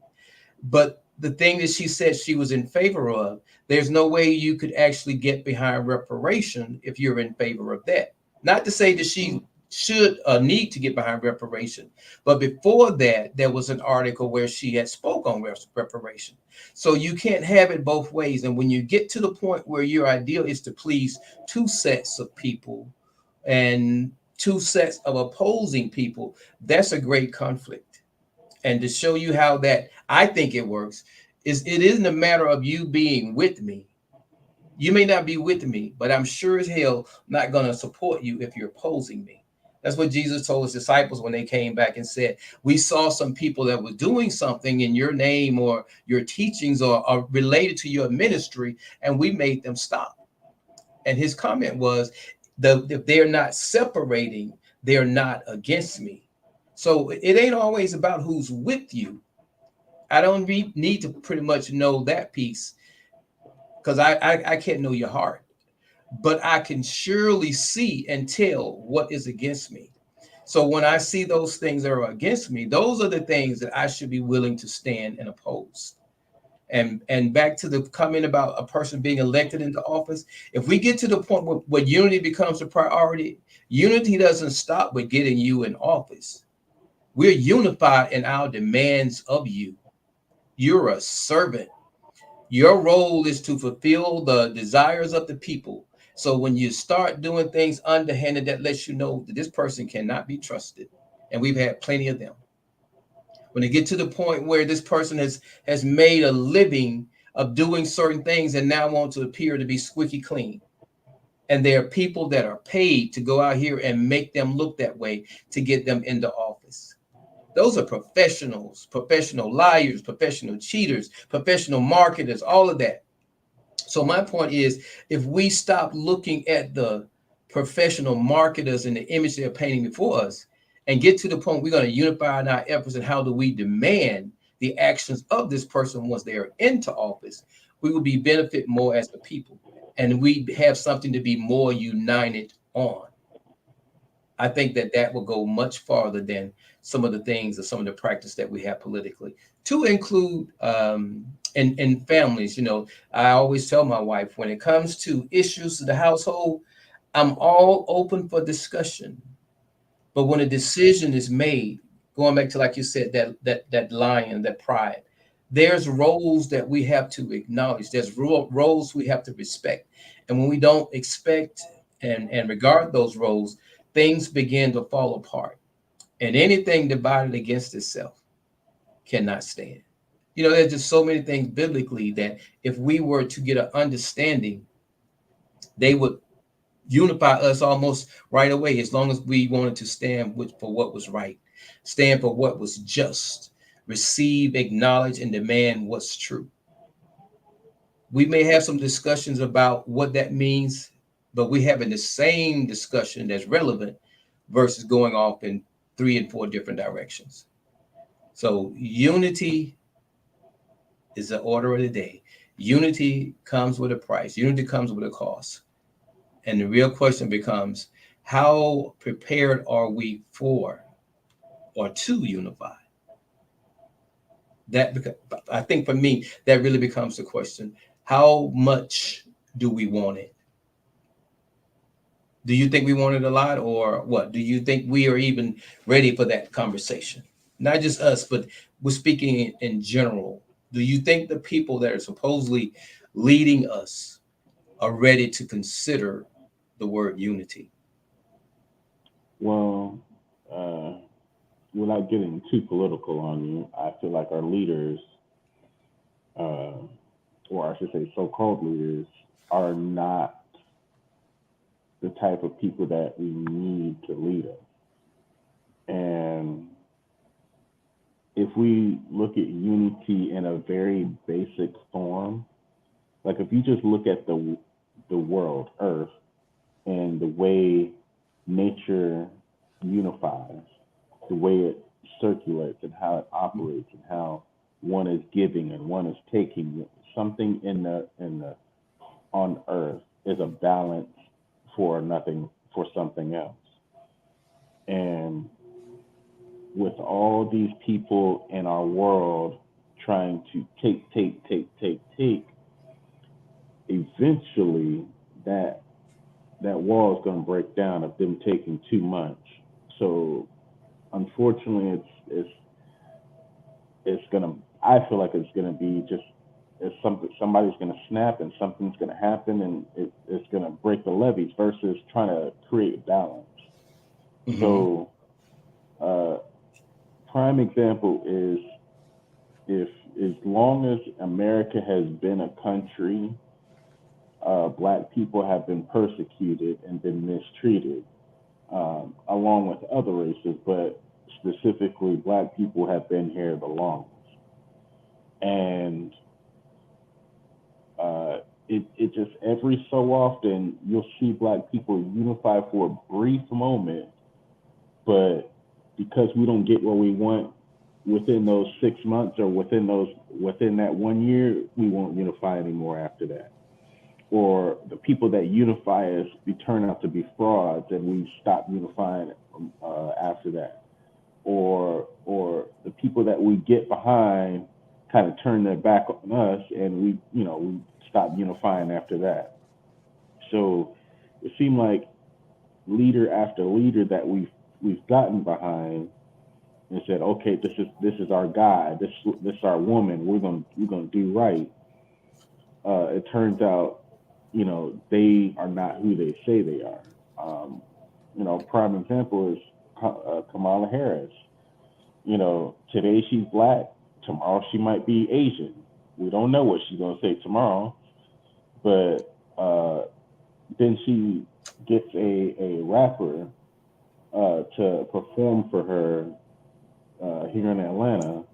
But the thing that she said she was in favor of, there's no way you could actually get behind reparation if you're in favor of that. Not to say that she should need to get behind reparation, but before that, there was an article where she had spoke on reparation. So you can't have it both ways. And when you get to the point where your ideal is to please two sets of people and two sets of opposing people, that's a great conflict. And to show you how that I think it works is it isn't a matter of you being with me. You may not be with me, but I'm sure as hell not going to support you if you're opposing me. That's what Jesus told his disciples when they came back and said, we saw some people that were doing something in your name or your teachings or related to your ministry, and we made them stop. And his comment was, if they're not separating, they're not against me. So it ain't always about who's with you. I don't need to pretty much know that piece because I can't know your heart, but I can surely see and tell what is against me. So when I see those things that are against me, those are the things that I should be willing to stand and oppose. And back to the comment about a person being elected into office, if we get to the point where unity becomes a priority, unity doesn't stop with getting you in office. We're unified in our demands of you. You're a servant. Your role is to fulfill the desires of the people. So when you start doing things underhanded, that lets you know that this person cannot be trusted. And we've had plenty of them. When they get to the point where this person has made a living of doing certain things and now want to appear to be squeaky clean. And there are people that are paid to go out here and make them look that way to get them into office. Those are professionals, professional liars, professional cheaters, professional marketers, all of that. So my point is, if we stop looking at the professional marketers and the image they're painting before us and get to the point we're going to unify in our efforts and how do we demand the actions of this person once they are into office, we will be benefit more as a people and we have something to be more united on. I think that will go much farther than some of the things or some of the practice that we have politically. To include in families, I always tell my wife when it comes to issues of the household, I'm all open for discussion. But when a decision is made, going back to like you said, that lion, that pride, there's roles that we have to acknowledge. There's roles we have to respect. And when we don't expect and regard those roles, things begin to fall apart. And anything divided against itself cannot stand. There's just so many things biblically that if we were to get an understanding, they would unify us almost right away as long as we wanted to stand for what was right, stand for what was just, receive, acknowledge, and demand what's true. We may have some discussions about what that means, but we're having the same discussion that's relevant versus going off in 3 and 4 different directions. So unity is the order of the day. Unity comes with a price. Unity comes with a cost. And the real question becomes, how prepared are we for or to unify? I think for me, that really becomes the question. How much do we want it? Do you think we want it a lot or what? Do you think we are even ready for that conversation? Not just us, but we're speaking in general. Do you think the people that are supposedly leading us are ready to consider the word unity? Well, without getting too political on you, I feel like our leaders, or I should say so-called leaders, are not the type of people that we need to lead us. And if we look at unity in a very basic form, Like if you just look at the world, Earth, and the way nature unifies, the way it circulates and how it operates and how one is giving and one is taking, something in the on Earth is a balance for something else. And with all these people in our world trying to take, eventually that wall is going to break down of them taking too much. So unfortunately, it's gonna. I feel like it's gonna be just it's somebody's gonna snap and something's gonna happen and it's gonna break the levees versus trying to create balance. Mm-hmm. So, prime example is if as long as America has been a country, Black people have been persecuted and been mistreated, along with other races, but specifically Black people have been here the longest. And it just every so often you'll see Black people unify for a brief moment, but because we don't get what we want within those 6 months or within that 1 year, we won't unify anymore after that. Or the people that unify us, we turn out to be frauds and we stop unifying after that. Or the people that we get behind kind of turn their back on us and we stop unifying after that. So it seemed like leader after leader that we've gotten behind and said, okay, this is our guy, this is our woman, we're gonna do right. It turns out, they are not who they say they are. Prime example is Kamala Harris. Today she's Black, tomorrow she might be Asian. We don't know what she's gonna say tomorrow, but then she gets a rapper to perform for her here in Atlanta,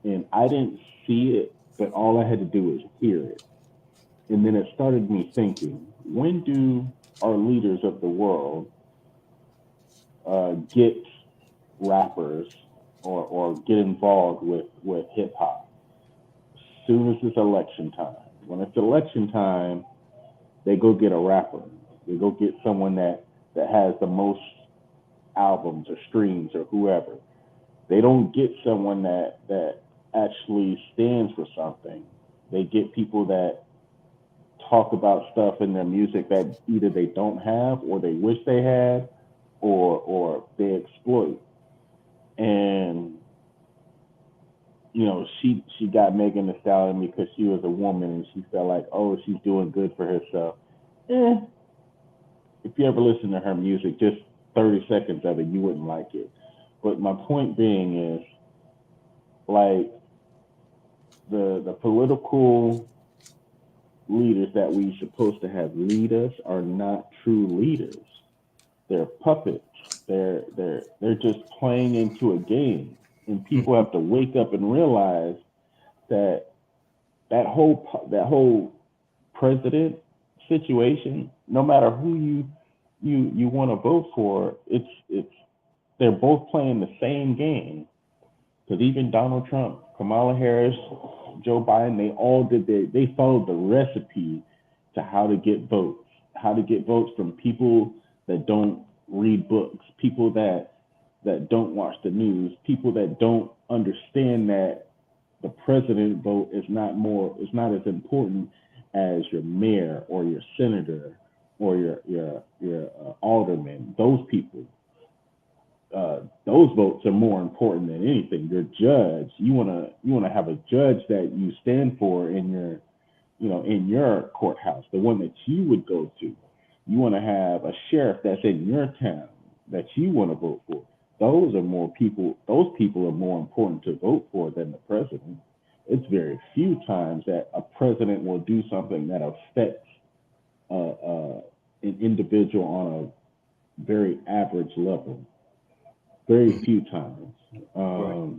and I didn't see it, but all I had to do was hear it. And then it started me thinking, when do our leaders of the world get rappers or get involved with hip hop? As soon as it's election time. When it's election time, they go get a rapper. They go get someone that has the most albums or streams or whoever. They don't get someone that actually stands for something. They get people that talk about stuff in their music that either they don't have or they wish they had or they exploit. And she got Megan Thee Stallion because she was a woman and she felt like, oh, she's doing good for herself. If you ever listen to her music, just 30 seconds of it, you wouldn't like it. But my point being is, like, the political leaders that we supposed to have lead us are not true leaders. They're puppets. They're just playing into a game, and people have to wake up and realize that whole president situation, no matter who you want to vote for, it's they're both playing the same game. Because even Donald Trump, Kamala Harris, Joe Biden, they followed the recipe to how to get votes from people that don't read books, people that don't watch the news, people that don't understand that the president vote is not as important as your mayor or your senator or your alderman. Those people. Those votes are more important than anything. Your judge, you wanna have a judge that you stand for in your courthouse, the one that you would go to. You want to have a sheriff that's in your town that you want to vote for. Those people are more important to vote for than the president. It's very few times that a president will do something that affects an individual on a very average level. Very few times. Right.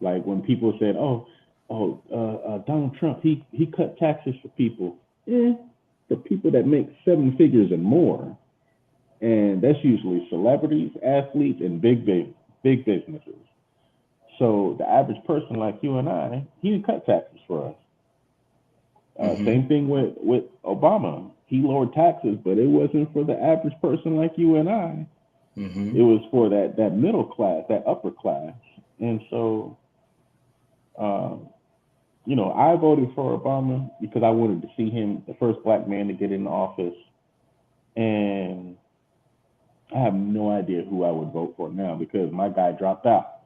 Like when people said, "Oh, Donald Trump, he cut taxes for people. For people that make seven figures and more, and that's usually celebrities, athletes, and big businesses. So the average person like you and I, he didn't cut taxes for us. Mm-hmm. Same thing with Obama. He lowered taxes, but it wasn't for the average person like you and I. Mm-hmm. It was for that middle class, that upper class. And so, um, I voted for Obama because I wanted to see him, the first black man to get in office. And I have no idea who I would vote for now because my guy dropped out,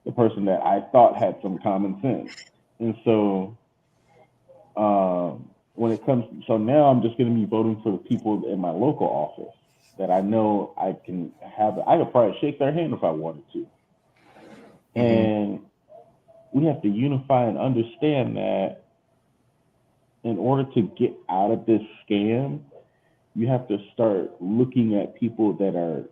the person that I thought had some common sense. And so, when it comes, so now I'm just going to be voting for the people in my local office that I know I can have. I could probably shake their hand if I wanted to. Mm-hmm. And we have to unify and understand that in order to get out of this scam, you have to start looking at people that are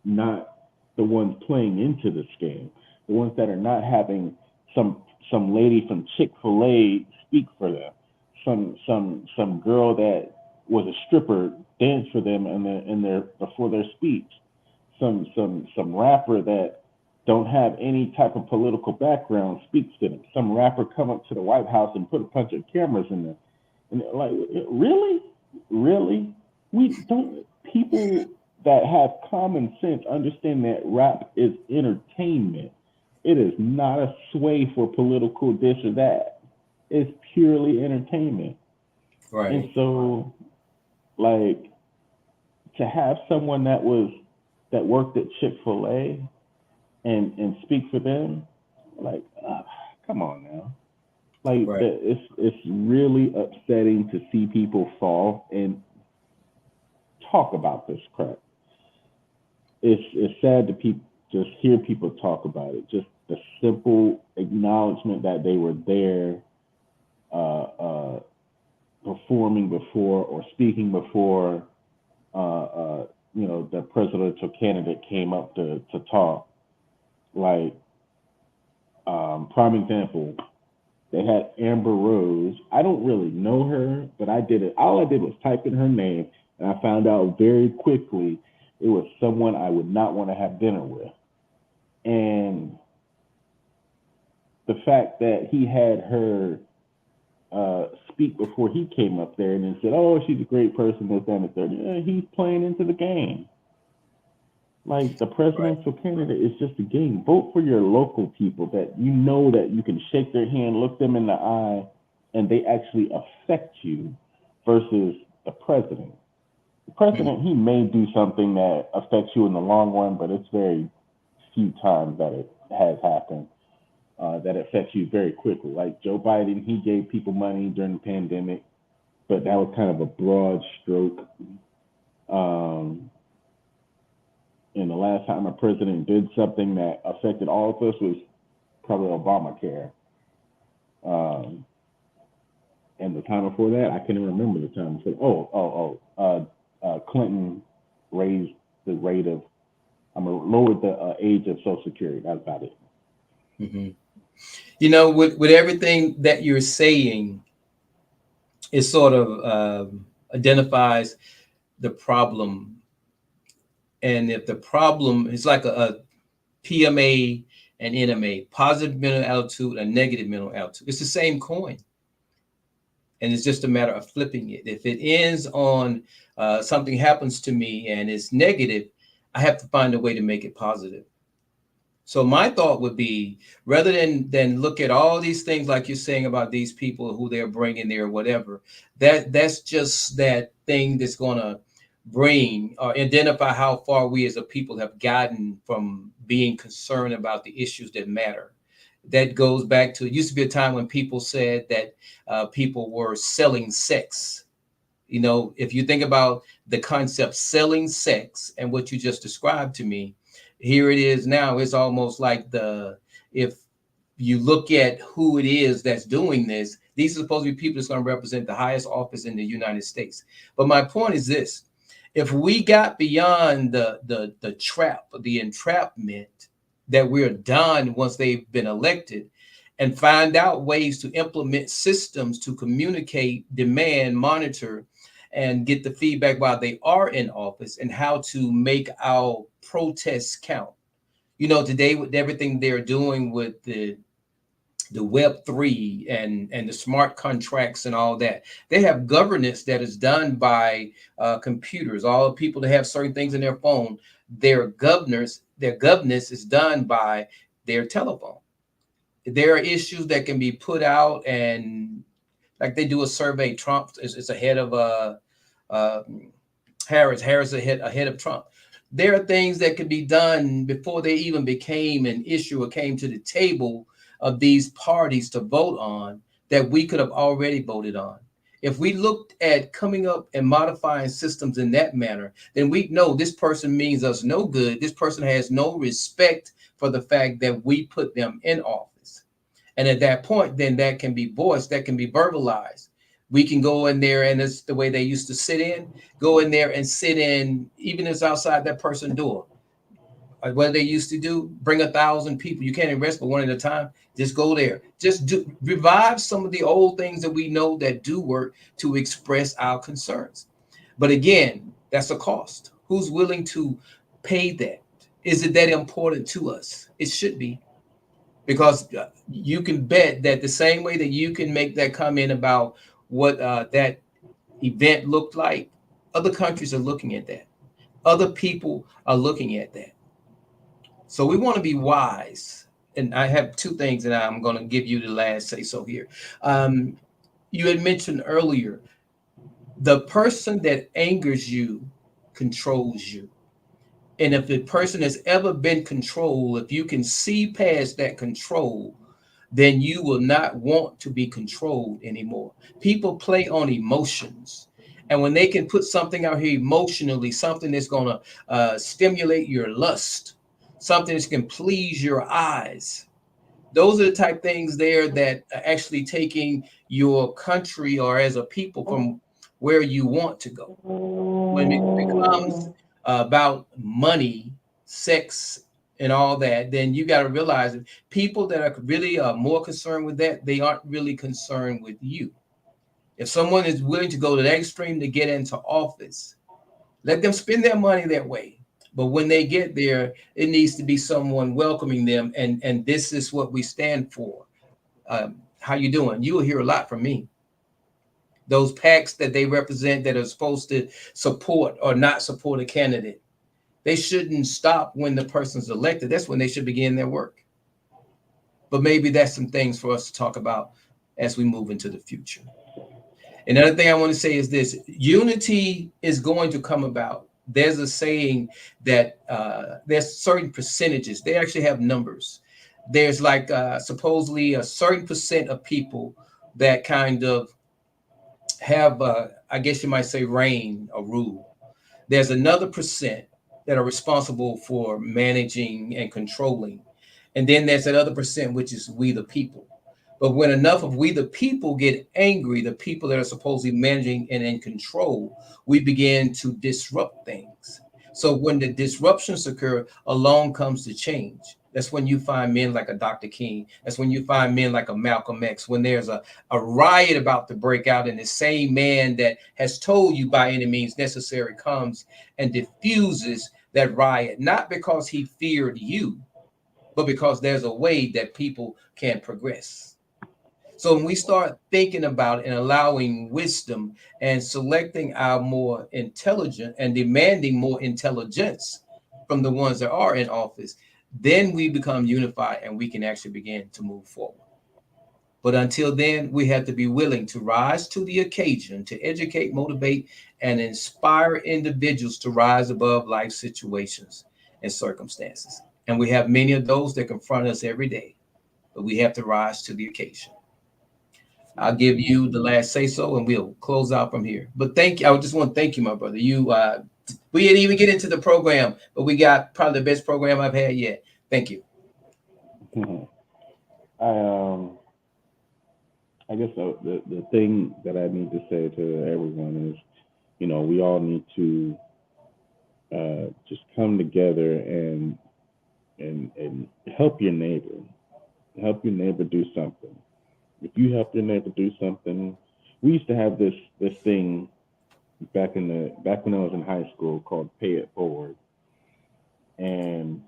not the ones playing into the scam, the ones that are not having some lady from Chick-fil-A speak for them, some girl that was a stripper dance for them in their before their speech, some rapper that don't have any type of political background speaks to them, some rapper come up to the White House and put a bunch of cameras in there, and like, really, we don't, people that have common sense understand that rap is entertainment. It is not a sway for political this or that. It's purely entertainment. And Right. so, like, to have someone that worked at Chick-fil-A and speak for them, like, come on now. Like, Right. it's really upsetting to see people fall and talk about this crap. It's sad to just hear people talk about it. Just the simple acknowledgement that they were there, uh, uh, performing before or speaking before, the presidential candidate came up to talk. Like, prime example, they had Amber Rose. I don't really know her, but I did it. All I did was type in her name, and I found out very quickly it was someone I would not want to have dinner with. And the fact that he had her speak before he came up there and then said, "Oh, she's a great person," this, that, and the third. Yeah, he's playing into the game. Like, the Right. presidential candidate is just a game. Vote for your local people that you know that you can shake their hand, look them in the eye, and they actually affect you versus the president. The Mm. president, he may do something that affects you in the long run, but it's very few times that it has happened that affects you very quickly. Like Joe Biden, he gave people money during the pandemic, but that was kind of a broad stroke. Um, and the last time a president did something that affected all of us was probably Obamacare. Um, and the time before that, I can't even remember the time before. Clinton raised the rate of, lowered the age of Social Security. That's about it. Mm-hmm. With everything that you're saying, it sort of identifies the problem. And if the problem is like a PMA and NMA, positive mental altitude and negative mental altitude, it's the same coin. And it's just a matter of flipping it. If it ends on something happens to me and it's negative, I have to find a way to make it positive. So my thought would be, rather than look at all these things like you're saying about these people who they're bringing there, or whatever, that's just that thing that's gonna bring or identify how far we as a people have gotten from being concerned about the issues that matter. That goes back to, it used to be a time when people said that people were selling sex. If you think about the concept selling sex and what you just described to me, here it is now. It's almost like if you look at who it is that's doing this, these are supposed to be people that's going to represent the highest office in the United States. But my point is this: if we got beyond the trap, the entrapment that we're done once they've been elected, and find out ways to implement systems to communicate, demand, monitor, and get the feedback while they are in office, and how to make our protests count. You know, today with everything they're doing with the Web3 and the smart contracts and all that, they have governance that is done by computers. All the people that have certain things in their phone, their governance is done by their telephone. There are issues that can be put out, and like they do a survey. Trump is ahead of uh, Harris. Harris ahead of Trump. There are things that could be done before they even became an issue or came to the table of these parties to vote on, that we could have already voted on. If we looked at coming up and modifying systems in that manner, then we know this person means us no good. This person has no respect for the fact that we put them in office. And at that point, then that can be voiced, that can be verbalized. We can go in there, and it's the way they used to sit in, go in there and sit in, even if it's outside that person's door. What they used to do, bring 1,000 people. You can't arrest but one at a time. Just go there. Just do revive some of the old things that we know that do work to express our concerns. But again, that's a cost. Who's willing to pay that? Is it that important to us? It should be, because you can bet that the same way that you can make that comment about what that event looked like, other countries are looking at that. Other people are looking at that. So we want to be wise. And I have two things, and I'm going to give you the last say so here. You had mentioned earlier, the person that angers you controls you. And if the person has ever been controlled, if you can see past that control, then you will not want to be controlled anymore. People play on emotions. And when they can put something out here emotionally, something that's going to stimulate your lust, something that can please your eyes, those are the type things there that are actually taking your country or as a people from where you want to go. When it becomes about money, sex, and all that, then you got to realize that people that are really more concerned with that, they aren't really concerned with you. If someone is willing to go to the extreme to get into office, let them spend their money that way. But when they get there, it needs to be someone welcoming them, and this is what we stand for. How you doing? You will hear a lot from me. Those PACs that they represent that are supposed to support or not support a candidate, they shouldn't stop when the person's elected. That's when they should begin their work. But maybe that's some things for us to talk about as we move into the future. Another thing I want to say is this: unity is going to come about. There's a saying that there's certain percentages. They actually have numbers. There's like supposedly a certain percent of people that kind of have, I guess you might say, reign or rule. There's another percent that are responsible for managing and controlling. And then there's that other percent, which is we the people. But when enough of we the people get angry, the people that are supposedly managing and in control, we begin to disrupt things. So when the disruptions occur, along comes the change. That's when you find men like a Dr. King. That's when you find men like a Malcolm X. When there's a riot about to break out, and the same man that has told you by any means necessary comes and diffuses that riot, not because he feared you, but because there's a way that people can progress. So when we start thinking about and allowing wisdom and selecting our more intelligent and demanding more intelligence from the ones that are in office, then we become unified and we can actually begin to move forward. But until then, we have to be willing to rise to the occasion, to educate, motivate, and inspire individuals to rise above life situations and circumstances. And we have many of those that confront us every day, but we have to rise to the occasion. I'll give you the last say so, and we'll close out from here. But thank you. I just want to thank you, my brother. We didn't even get into the program, but we got probably the best program I've had yet. Thank you. I guess the thing that I need to say to everyone is, we all need to just come together and help your neighbor. help your neighbor do something. If you help your neighbor do something, we used to have this thing back when I was in high school called Pay It Forward, and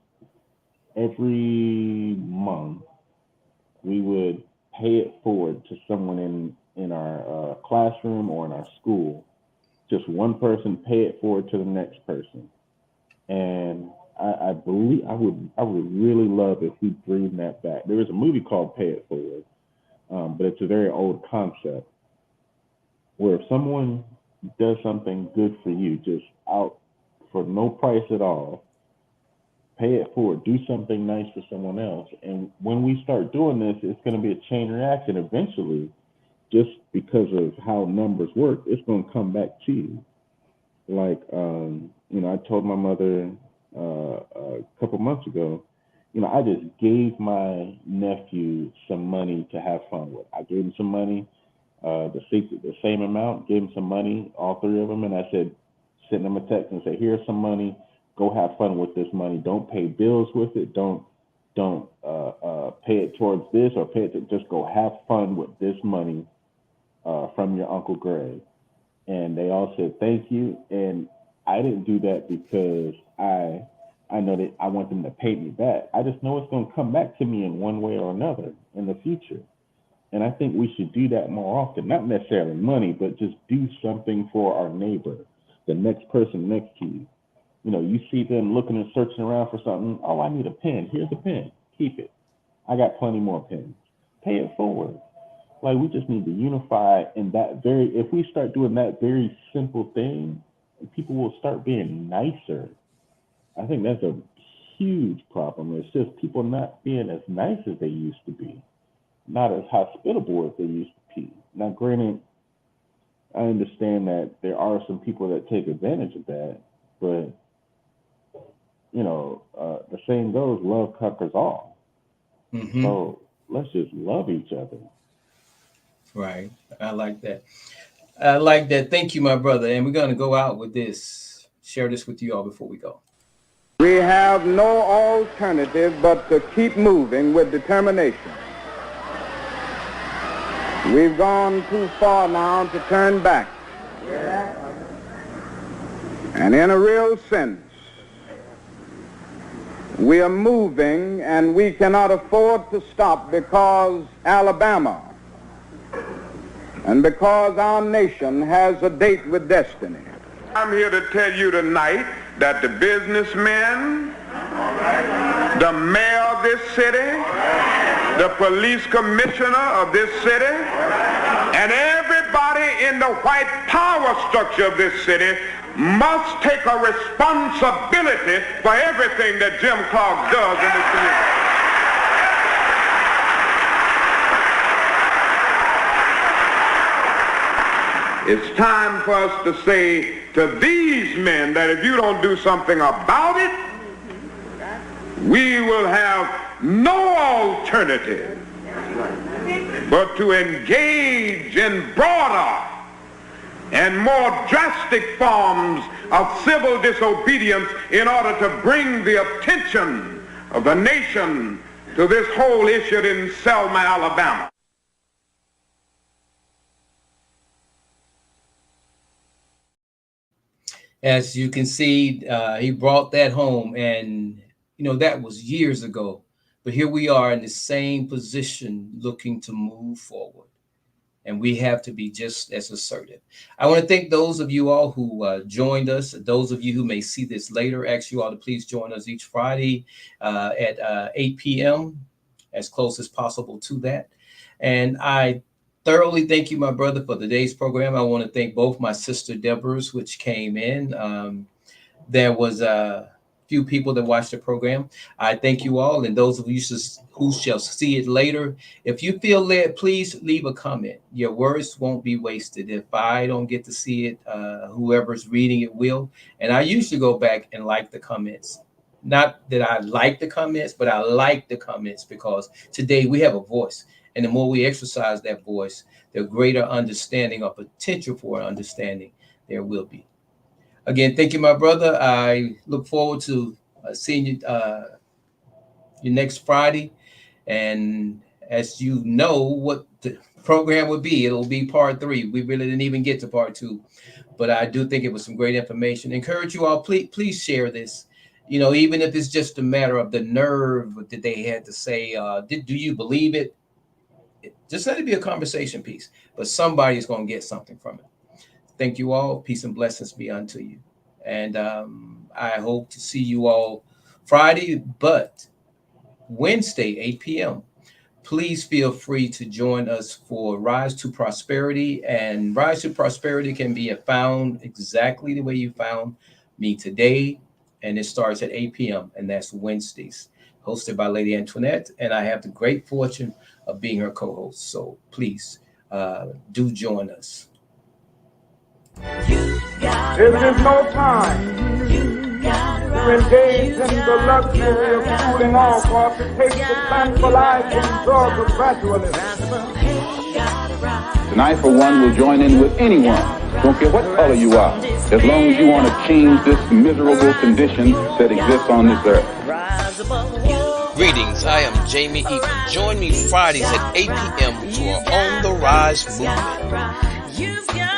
every month we would pay it forward to someone in our classroom or in our school. Just one person pay it forward to the next person, and I believe I would really love if we bring that back. There was a movie called Pay It Forward, but it's a very old concept where if someone does something good for you, just out for no price at all, pay it forward, do something nice for someone else. And when we start doing this, it's going to be a chain reaction. Eventually, just because of how numbers work, it's going to come back to you. Like, I told my mother a couple months ago, I just gave my nephew some money to have fun with. I gave him some money, the same amount, gave him some money, all three of them, and I said, send them a text and say, here's some money, go have fun with this money. Don't pay bills with it. Don't pay it towards this or pay it to, just go have fun with this money from your Uncle Greg. And they all said thank you. And I didn't do that because I know that I want them to pay me back. I just know it's going to come back to me in one way or another in the future. And I think we should do that more often, not necessarily money, but just do something for our neighbor, the next person next to you. You see them looking and searching around for something. Oh, I need a pen. Here's a pen. Keep it. I got plenty more pens. Pay it forward. Like, we just need to unify in that if we start doing that very simple thing, people will start being nicer. I think that's a huge problem. It's just people not being as nice as they used to be, not as hospitable as they used to be. Now, granted, I understand that there are some people that take advantage of that, but the saying goes, love conquers all. Mm-hmm. So let's just love each other. Right. I like that. I like that. Thank you, my brother. And we're going to go out with this. Share this with you all before we go. We have no alternative but to keep moving with determination. We've gone too far now to turn back. And in a real sense, we are moving and we cannot afford to stop because Alabama and because our nation has a date with destiny. I'm here to tell you tonight that the businessmen, the mayor of this city, the police commissioner of this city, and everybody in the white power structure of this city must take a responsibility for everything that Jim Clark does in this community. It's time for us to say to these men that if you don't do something about it, we will have no alternative but to engage in broader and more drastic forms of civil disobedience in order to bring the attention of the nation to this whole issue in Selma, Alabama. As you can see, he brought that home, and that was years ago. But here we are in the same position, looking to move forward, and we have to be just as assertive. I want to thank those of you all who joined us. Those of you who may see this later, ask you all to please join us each Friday at 8 p.m. as close as possible to that. And I thoroughly thank you, my brother, for today's program. I want to thank both my sister Deborah's, which came in. There was a few people that watched the program. I thank you all, and those of you who shall see it later. If you feel led, please leave a comment. Your words won't be wasted. If I don't get to see it, whoever's reading it will. And I usually go back and like the comments. Not that I like the comments, but I like the comments because today we have a voice. And the more we exercise that voice, the greater understanding or potential for understanding there will be. Again, thank you, my brother. I look forward to seeing you next Friday. And as you know, what the program would be, it'll be part 3. We really didn't even get to part 2, but I do think it was some great information. Encourage you all, please share this. Even if it's just a matter of the nerve that they had to say, do you believe it? Just let it be a conversation piece, but somebody's going to get something from it. Thank you all. Peace and blessings be unto you. And I hope to see you all Friday, but Wednesday, 8 p.m. Please feel free to join us for Rise to Prosperity. And Rise to Prosperity can be found exactly the way you found me today. And it starts at 8 p.m. and that's Wednesdays, hosted by Lady Antoinette. And I have the great fortune of being her co-host. So please do join us. This is no time to engage in the luxury of cooling off or to take the tranquilizing drug of gradualism. And I, for one, will join in with anyone, don't care what color you are, as long as you want to change this miserable condition that exists on this earth. Greetings, I am Jamie Eaton. Join me Fridays at 8 p.m. to our On the Rise movement.